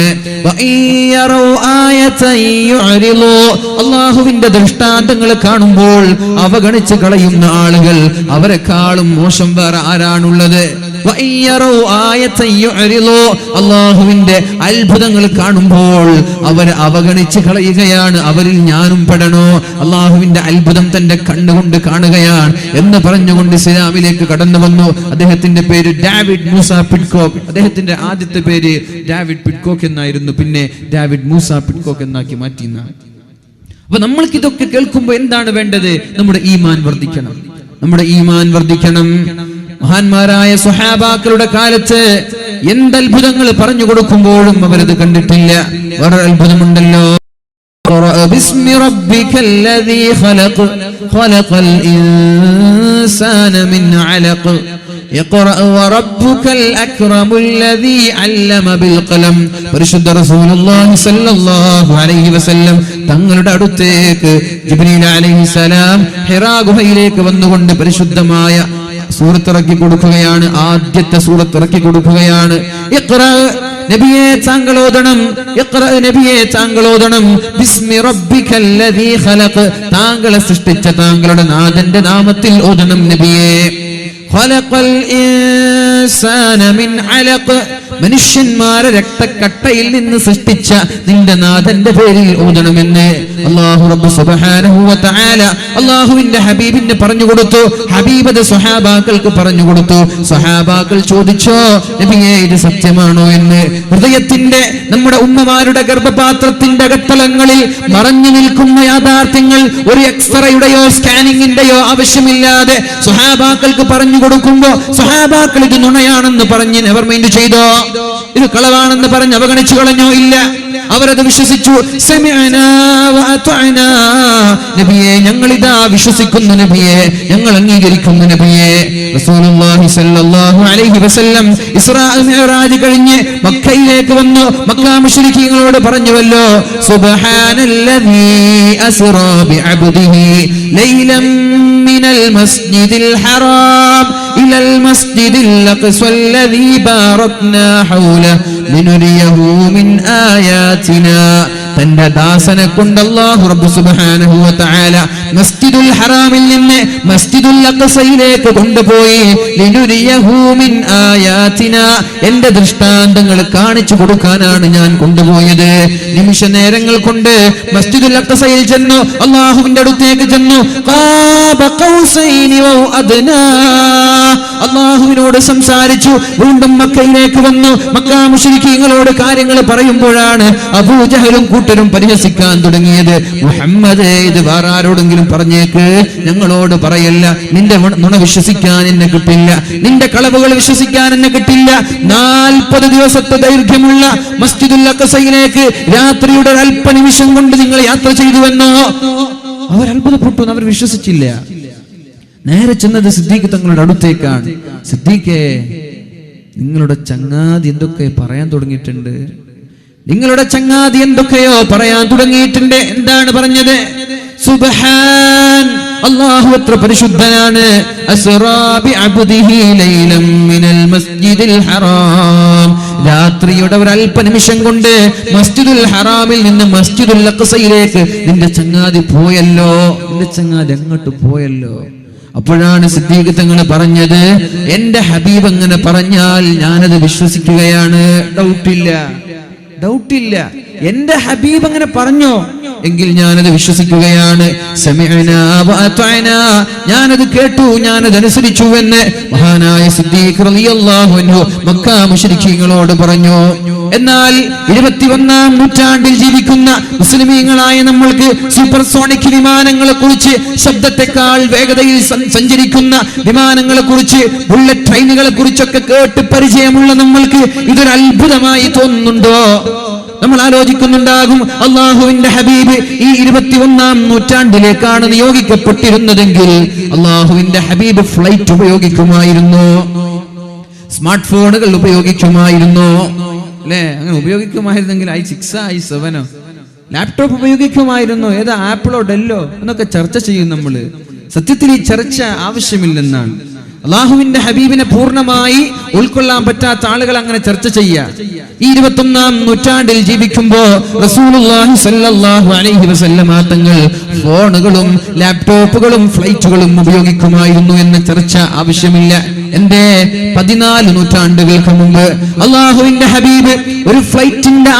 വഇയറു ആയതൻ യുഅരിളു, അല്ലാഹുവിന്റെ ദൃഷ്ടാന്തങ്ങൾ കാണുമ്പോൾ അവഗണിച്ച് കളയുന്ന ആളുകൾ, അവരെക്കാളും മോശം വേറെ ആരാണുള്ളത്? അള്ളാഹുവിന്റെ അത്ഭുതങ്ങൾ കാണുമ്പോൾ അവർ അവഗണിച്ച് കളയുകയാണ്. അവരിൽ ഞാനും പെടണോ? അള്ളാഹുവിന്റെ അത്ഭുതം തന്റെ കണ്ണുകൊണ്ട് കാണുകയാണ് എന്ന് പറഞ്ഞുകൊണ്ട് ഇസ്ലാമിലേക്ക് കടന്നു വന്നു. അദ്ദേഹത്തിന്റെ പേര് ഡേവിഡ് മൂസ പിഡ്കോക്ക്. അദ്ദേഹത്തിന്റെ ആദ്യത്തെ പേര് ഡേവിഡ് പിഡ്കോക്ക് എന്നായിരുന്നു, പിന്നെ ഡേവിഡ് മൂസ പിഡ്കോക്ക് എന്നാക്കി മാറ്റി. അപ്പൊ നമ്മൾക്ക് ഇതൊക്കെ കേൾക്കുമ്പോൾ എന്താണ് വേണ്ടത്? നമ്മുടെ ഈമാൻ വർദ്ധിക്കണം, നമ്മുടെ ഈമാൻ വർദ്ധിക്കണം. മഹാന്മാരായ സ്വഹാബാക്കളുടെ കാലത്ത് എന്തത്ഭുതങ്ങൾ പറഞ്ഞു കൊടുക്കുമ്പോഴും അവരത് കണ്ടിട്ടില്ല. വേറെ അത്ഭുതമുണ്ടല്ലോ, بسم ربك الذي خلق الإنسان من علق اقرأ وربك الأكرم الذي علم بالقلم. പരിശുദ്ധ റസൂലുള്ളാഹി സ്വല്ലല്ലാഹു അലൈഹി വസല്ലം തങ്ങളുടെ അടുത്തേക്ക് ജിബ്രീൽ അലൈഹിസ്സലാം ഹിറാ ഗുഹയിലേക്ക് വന്നുകൊണ്ട് പരിശുദ്ധമായ സൂറത്ത് ഇറക്കി കൊടുക്കുകയാണ്. ആദ്യത്തെ സൂറത്ത് ഇറക്കി കൊടുക്കുകയാണ്. ഇഖ്റാ നബിയെ താങ്കളോദണം, ഇഖ്റാ നബിയെ താങ്കളോദണം. ബിസ്മി റബ്ബിക്കല്ലദീ ഖലഖ്, താങ്കളെ സൃഷ്ടിച്ച താങ്കളുടെ നാഥന്റെ നാമത്തിൽ ഓദണം നബിയെ. ഖലഖൽ ഇൻസാന മിൻ അലഖ്, മനുഷ്യന്മാരെ രക്തക്കട്ടയിൽ നിന്ന് സൃഷ്ടിച്ച നിന്റെ നാഥന്റെ പേരിൽ ഓതണമെന്ന് അല്ലാഹു റബ്ബ് സുബ്ഹാനഹു വ തആല അല്ലാഹുവിന്റെ ഹബീബിന് പറഞ്ഞു കൊടുത്തു. ഹബീബ് സ്വഹാബാക്കൾക്ക് പറഞ്ഞു കൊടുത്തു. സ്വഹാബാക്കൾ ചോദിച്ചോ, നബിയേ ഇത് സത്യമാണോ എന്ന്. ഹൃദയത്തിന്റെ, നമ്മുടെ ഉമ്മമാരുടെ ഗർഭപാത്രത്തിന്റെ അകത്തളങ്ങളിൽ മറഞ്ഞു നിൽക്കുന്ന യാഥാർത്ഥ്യങ്ങൾ ഒരു എക്സ്റേയുടെയോ സ്കാനിങ്ങിന്റെയോ ആവശ്യമില്ലാതെ സ്വഹാബാക്കൾക്ക് പറഞ്ഞു കൊടുക്കുമ്പോ സ്വഹാബാക്കൾ ഇത് നുണയാണെന്ന് പറഞ്ഞ് നെവർ മൈൻഡ് ചെയ്തോ? ഇത് കളവാണെന്ന് പറഞ്ഞ് അവഗണിച്ചു കളഞ്ഞോ? ഇല്ല, അവരത് വിശ്വസിച്ചു. സമിഅനാ വഅതഅനാ, നബിയെ ഞങ്ങൾ ഇതാ വിശ്വസിക്കുന്നു നബിയെ, ഞങ്ങൾ അംഗീകരിക്കുന്നു നബിയെ. റസൂലുള്ളാഹി സ്വല്ലല്ലാഹു അലൈഹി വസല്ലം ഇസ്രാ മിഅ്റാജ് കഴിഞ്ഞ് മക്കയിലേക്ക് വന്നു. മക്ക മുശ്രിക്കീങ്ങളോട് പറഞ്ഞുവല്ലോ, സുബ്ഹാനല്ലദീ അസ്റാ ബിഅബ്ദിഹി ലൈലൻ മിനൽ മസ്ജിദിൽ ഹറാം ഇലൽ മസ്ജിദിൽ അഖ്സ അല്ലദീ ബാറക്നാ ഹൗലഹു ലിനുരിയഹു മിൻ ആയാതിനാ. തന്റെ ദാസനെ കൊണ്ട് അല്ലാഹു റബ്ബ് സുബ്ഹാനഹു വ തആല മസ്ജിദുൽ ഹറാമിൽ നിന്ന് മസ്ജിദുൽ അഖ്സയിലേക്ക് കൊണ്ടുപോയി. ലിനുരിയഹു മിൻ ആയാതിനാ, എന്റെ ദൃഷ്ടാന്തങ്ങൾ കാണിച്ചു കൊടുക്കാനാണ് ഞാൻ കൊണ്ടുപോയത്. നിമിഷ നേരങ്ങൾ കൊണ്ട് മസ്ജിദുൽ അഖ്സയിൽ ചെന്നു, അല്ലാഹുവിന്റെ അടുത്തേക്ക് ചെന്നു. ഖാബ ഖൗസൈനി വ അദ്നാ, അല്ലാഹുവിനോട് സംസാരിച്ചു. വീണ്ടും മക്കയിലേക്ക് വന്നു. മക്ക മുശ്രിക്കീങ്ങളോട് കാര്യങ്ങൾ പറയുമ്പോഴാണ് അബൂജഹലും കൂട്ടരും പരിഹസിക്കാൻ തുടങ്ങിയത്. മുഹമ്മദ് ഇത് വേറെ ആരോടെങ്കിലും പറഞ്ഞേക്ക്, ഞങ്ങളോട് പറയല്ല. നിന്റെ നുണ വിശ്വസിക്കാൻ എന്നെ കിട്ടില്ല, നിന്റെ കളവുകൾ വിശ്വസിക്കാൻ എന്നെ കിട്ടില്ല. 40 ദിവസത്തെ ദൈർഘ്യമുള്ള മസ്ജിദുൽ അഖ്സയിലേക്ക് രാത്രിയുടെ അല്പനിമിഷം കൊണ്ട് നിങ്ങൾ യാത്ര ചെയ്തുവെന്നോ? അവർ അത്ഭുതപ്പെട്ടു, അവർ വിശ്വസിച്ചില്ല. നേരെ ചെന്നത് സിദ്ദീഖ് തങ്ങളുടെ അടുത്തേക്കാണ്. സിദ്ദീഖേ, നിങ്ങളുടെ ചങ്ങാതി എന്തൊക്കെ പറയാൻ തുടങ്ങിയിട്ടുണ്ട്, നിങ്ങളുടെ ചങ്ങാതി എന്തൊക്കെയോ പറയാൻ തുടങ്ങിയിട്ടുണ്ട്. എന്താണ് പറഞ്ഞത്? സുബ്ഹാൻ, അല്ലാഹു എത്ര പരിശുദ്ധനാണ്. അസ്റാ ബിഅബ്ദിഹി ലൈലൻ മിനൽ മസ്ജിദിൽ ഹറാം, രാത്രിയുടെ ഒരു അല്പനിമിഷം കൊണ്ട് മസ്ജിദുൽ ഹറാമിൽ നിന്ന് മസ്ജിദുൽ അഖ്സയിലേക്ക് നിന്റെ ചങ്ങാതി പോയല്ലോ, നിന്റെ ചങ്ങാതി അങ്ങോട്ട് പോയല്ലോ. അപ്പോഴാണ് സിദ്ദീഖ് തങ്ങൾ പറഞ്ഞത്, എന്റെ ഹബീബ് അങ്ങനെ പറഞ്ഞാൽ ഞാനത് വിശ്വസിക്കുകയാണ്. ഡൗട്ടില്ല. എന്റെ ഹബീബ് അങ്ങനെ പറഞ്ഞോ എങ്കിൽ ഞാനത് വിശ്വസിക്കുകയാണ്. സമിഅനാ വഅതഅനാ, ഞാനത് കേട്ടു, ഞാനത് അനുസരിച്ചു എന്ന് മഹാനായ സിദ്ദീഖ് റളിയല്ലാഹു അൻഹു മക്ക മുശ്രിക്കീങ്ങളോട് പറഞ്ഞു. എന്നാൽ 21-ാം നൂറ്റാണ്ടിൽ ജീവിക്കുന്ന മുസ്ലിമീങ്ങളായ നമ്മൾക്ക് സൂപ്പർസോണിക് വിമാനങ്ങളെ കുറിച്ച്, ശബ്ദത്തെക്കാൾ വേഗതയിൽ സഞ്ചരിക്കുന്ന വിമാനങ്ങളെ കുറിച്ച്, ബുള്ളറ്റ് ട്രെയിനുകളെ കുറിച്ചൊക്കെ കേട്ട് പരിചയമുള്ള നമ്മൾക്ക് ഇതൊരു അത്ഭുതമായി തോന്നുന്നുണ്ടോ? നമ്മൾ ആലോചിക്കുന്നുണ്ടാകും, അള്ളാഹുവിന്റെ ഹബീബ് ഈ 21-ാം നൂറ്റാണ്ടിലേക്കാണ് നിയോഗിക്കപ്പെട്ടിരുന്നതെങ്കിൽ അള്ളാഹുവിന്റെ ഹബീബ് ഫ്ലൈറ്റ് ഉപയോഗിക്കുമായിരുന്നു, സ്മാർട്ട് ഫോണുകൾ ഉപയോഗിക്കുമായിരുന്നു, അല്ലെ? അങ്ങനെ ഉപയോഗിക്കുമായിരുന്നെങ്കിൽ i6 i7 ലാപ്ടോപ്പ് ഉപയോഗിക്കുമായിരുന്നു. ഏതാ, ആപ്പിളോ ഡെല്ലോ എന്നൊക്കെ ചർച്ച ചെയ്യും നമ്മള്. സത്യത്തിൽ ഈ ചർച്ച ആവശ്യമില്ലെന്നാണ്. അള്ളാഹുവിന്റെ ഹബീബിനെ പൂർണ്ണമായി ഉൾക്കൊള്ളാൻ പറ്റാത്ത ആളുകൾ അങ്ങനെ ചർച്ച ചെയ്യുക. ഈ 21-ാം നൂറ്റാണ്ടിൽ ജീവിക്കുമ്പോ റസൂലുള്ളാഹി സ്വല്ലല്ലാഹു അലൈഹി വസല്ലം തങ്ങൾ ഫോണുകളും ലാപ്ടോപ്പുകളും ഫ്ലൈറ്റുകളും ഉപയോഗിക്കുമായിരുന്നു എന്ന ചർച്ച ആവശ്യമില്ല. എന്റെ 14 നൂറ്റാണ്ടുകൾക്ക് മുമ്പ് അള്ളാഹുവിന്റെ ഹബീബ് ഒരു ഫ്ലൈറ്റിന്റെ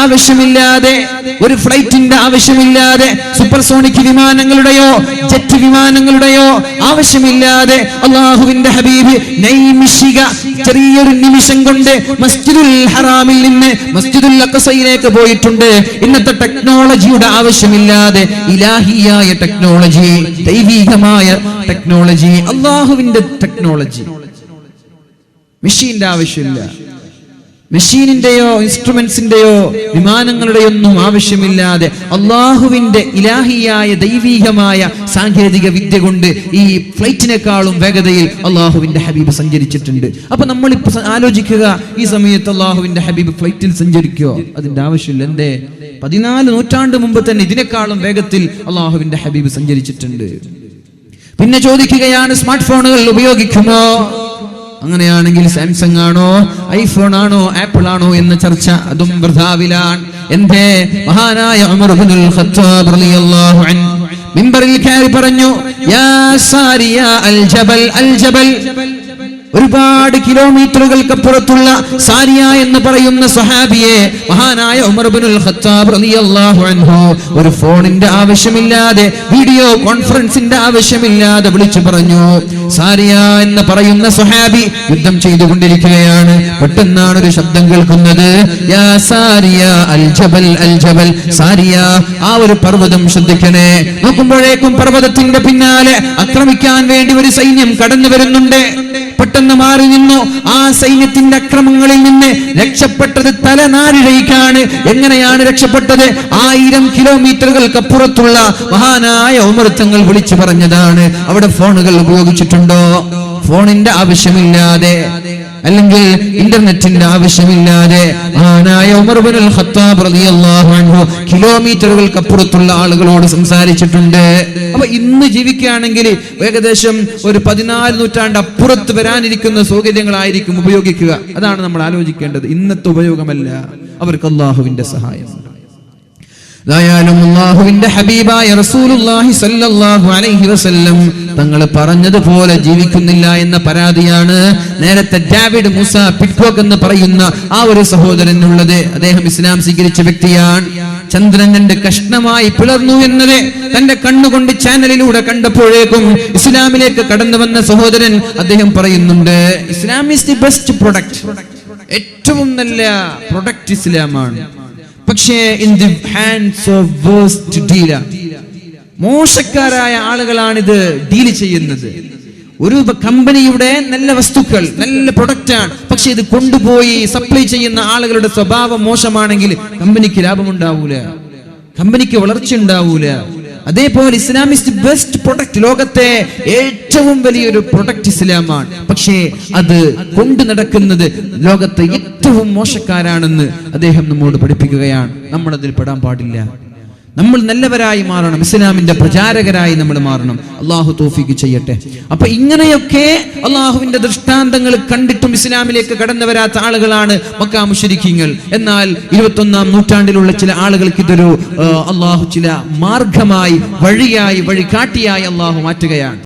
ആവശ്യമില്ലാതെ സൂപ്പർസോണിക് വിമാനങ്ങളുടെയോ ജെറ്റ് വിമാനങ്ങളുടെയോ ആവശ്യമില്ലാതെ അള്ളാഹുവിന്റെ ഹബീബ് നൈമിഷിക ചെറിയൊരു നിമിഷം കൊണ്ട് മസ്ജിദുൽ ഹറാമിൽ നിന്ന് മസ്ജിദുൽ അഖ്സയിലേക്ക് പോയിട്ടുണ്ട്. ഇന്നത്തെ ടെക്നോളജിയുടെ ആവശ്യമില്ലാതെ ഇലാഹിയായ ടെക്നോളജി, ദൈവികമായ ടെക്നോളജി, അള്ളാഹുവിന്റെ ടെക്നോളജി, മെഷീന്റെ ആവശ്യമില്ല. മെഷീനിന്റെയോ ഇൻസ്ട്രുമെന്റ്സിന്റെയോ വിമാനങ്ങളുടെയോ ഒന്നും ആവശ്യമില്ലാതെ അള്ളാഹുവിന്റെ ഇലാഹിയായ ദൈവികമായ സാങ്കേതിക വിദ്യ കൊണ്ട് ഈ ഫ്ലൈറ്റിനേക്കാളും വേഗതയിൽ അള്ളാഹുവിന്റെ ഹബീബ് സഞ്ചരിച്ചിട്ടുണ്ട്. അപ്പൊ നമ്മളിപ്പോ ആലോചിക്കുക, ഈ സമയത്ത് അള്ളാഹുവിന്റെ ഹബീബ് ഫ്ലൈറ്റിൽ സഞ്ചരിക്കോ? അതിന്റെ ആവശ്യമില്ല. എന്തേ? 14 നൂറ്റാണ്ട് മുമ്പ് തന്നെ ഇതിനേക്കാളും വേഗത്തിൽ അള്ളാഹുവിന്റെ ഹബീബ് സഞ്ചരിച്ചിട്ടുണ്ട്. പിന്നെ ചോദിക്കുകയാണ്, സ്മാർട്ട് ഫോണുകൾ ഉപയോഗിക്കുമോ? അങ്ങനെയാണെങ്കിൽ സാംസങ് ആണോ, ഐഫോൺ ആണോ, ആപ്പിൾ ആണോ എന്ന ചർച്ച അതും വൃഥാവിലാണ്. എന്തേ? മഹാനായ ഉമർ ഇബ്നുൽ ഖത്താബ് റളിയല്ലാഹു അൻഹു മിമ്പറിൽ കയറി പറഞ്ഞു, യാ സാരിയ അൽ ജബൽ അൽ ജബൽ. ഒരുപാട് കിലോമീറ്ററുകൾക്കപ്പുറത്തുള്ള സാരിയ എന്ന് പറയുന്ന സ്വഹാബിയെ മഹാനായ ഉമർ ഇബ്നുൽ ഖത്താബ് റളിയല്ലാഹു അൻഹു ഒരു ഫോണിന്റെ ആവശ്യമില്ലാതെ, വീഡിയോ കോൺഫറൻസിന്റെ ആവശ്യമില്ലാതെ വിളിച്ചു പറഞ്ഞു. സാരിയ എന്ന് പറയുന്ന സ്വഹാബി യുദ്ധം ചെയ്തുകൊണ്ടിരിക്കുകയാണ്. പെട്ടെന്നാണ് ഒരു ശബ്ദം കേൾക്കുന്നത്, യാ സാരിയ അൽ ജബൽ അൽ ജബൽ. സാരിയ, ആ ഒരു പർവ്വതം ശ്രദ്ധിക്കണേ. നോക്കുമ്പോഴേക്കും പർവ്വതത്തിന്റെ പിന്നാലെ ആക്രമിക്കാൻ വേണ്ടി ഒരു സൈന്യം കടന്നു വരുന്നുണ്ട്. പെട്ടെന്ന് മാറി നിന്നു. ആ സൈന്യത്തിന്റെ അക്രമങ്ങളിൽ നിന്ന് രക്ഷപ്പെട്ടത് തലനാരിഴയ്ക്കാണ്. എങ്ങനെയാണ് രക്ഷപ്പെട്ടത്? 1000 കിലോമീറ്ററുകൾക്കപ്പുറത്തുള്ള മഹാനായ ഉമർ തങ്ങൾ വിളിച്ചു പറഞ്ഞതാണ്. അവിടെ ഫോണുകൾ ഉപയോഗിച്ചിട്ടുണ്ടോ? ഫോണിന്റെ ആവശ്യമില്ലാതെ, അല്ലെങ്കിൽ ഇന്റർനെറ്റിന്റെ ആവശ്യമില്ലാതെ മഹാനായ ഉമർ ഇബ്നുൽ ഖത്താബ് റളിയല്ലാഹു അൻഹു കിലോമീറ്ററുകൾക്കപ്പുറത്തുള്ള ആളുകളോട് സംസാരിച്ചിട്ടുണ്ട്. അപ്പൊ ഇന്ന് ജീവിക്കുകയാണെങ്കിൽ ഏകദേശം ഒരു 14 നൂറ്റാണ്ട് അപ്പുറത്ത് വരാനിരിക്കുന്ന സൗകര്യങ്ങളായിരിക്കും ഉപയോഗിക്കുക. അതാണ് നമ്മൾ ആലോചിക്കേണ്ടത്. ഇന്നത്തെ ഉപയോഗമല്ല. അവർക്ക് അള്ളാഹുവിന്റെ സഹായം. അല്ലാഹുവിന്റെ ഹബീബായ റസൂലുള്ളാഹി സ്വല്ലല്ലാഹു അലൈഹി വസല്ലം തങ്ങൾ പറഞ്ഞതുപോലെ ജീവിക്കുന്നില്ല എന്ന പരാതിയാണ് നേരത്തെ ഡേവിഡ് മൂസ പിറ്റ്കോക്ക് എന്ന് പറയുന്ന ആ ഒരു സഹോദരനുള്ളത്. അദ്ദേഹം ഇസ്ലാം സ്വീകരിച്ച വ്യക്തിയാണ്. ചന്ദ്രൻ 2 കഷ്ണമായി പിളർന്നു എന്നത് തന്റെ കണ്ണുകൊണ്ട് ചാനലിലൂടെ കണ്ടപ്പോഴേക്കും ഇസ്ലാമിലേക്ക് കടന്നു വന്ന സഹോദരൻ അദ്ദേഹം പറയുന്നുണ്ട്, Islam is the best product. ഏറ്റവും നല്ല പ്രൊഡക്റ്റ് ഇസ്ലാമാണ്. പക്ഷേ in the hands of waste dealer, മോശക്കാരായ ആളുകളാണിത് ഡീൽ ചെയ്യുന്നത്. ഒരു കമ്പനിയുടെ നല്ല വസ്തുക്കൾ, നല്ല പ്രൊഡക്റ്റ് ആണ്, പക്ഷെ ഇത് കൊണ്ടുപോയി സപ്ലൈ ചെയ്യുന്ന ആളുകളുടെ സ്വഭാവം മോശമാണെങ്കിൽ കമ്പനിക്ക് ലാഭമുണ്ടാവൂല, കമ്പനിക്ക് വളർച്ച ഉണ്ടാവൂല. അതേപോലെ ഇസ്ലാം ഈസ് ദി ബെസ്റ്റ് പ്രൊഡക്റ്റ്. ലോകത്തെ ഏറ്റവും വലിയൊരു പ്രൊഡക്റ്റ് ഇസ്ലാമാണ്. പക്ഷേ അത് കൊണ്ടു നടക്കുന്നത് ലോകത്തെ ഏറ്റവും മോശക്കാരാണെന്ന് അദ്ദേഹം നമ്മോട് പഠിപ്പിക്കുകയാണ്. നമ്മൾ അതിൽ പെടാൻ പാടില്ല. നമ്മൾ നല്ലവരായി മാറണം, ഇസ്ലാമിന്റെ പ്രചാരകരായി നമ്മൾ മാറണം. അള്ളാഹു തൗഫീഖ് ചെയ്യട്ടെ. അപ്പൊ ഇങ്ങനെയൊക്കെ അള്ളാഹുവിന്റെ ദൃഷ്ടാന്തങ്ങൾ കണ്ടിട്ടും ഇസ്ലാമിലേക്ക് കടന്നു വരാത്ത ആളുകളാണ് മക്ക മുശ്രിക്കീങ്ങൾ. എന്നാൽ 21-ാം നൂറ്റാണ്ടിലുള്ള ചില ആളുകൾക്ക് ഇതൊരു അള്ളാഹു ചില മാർഗമായി, വഴിയായി, വഴികാട്ടിയായി അള്ളാഹു മാറ്റുകയാണ്.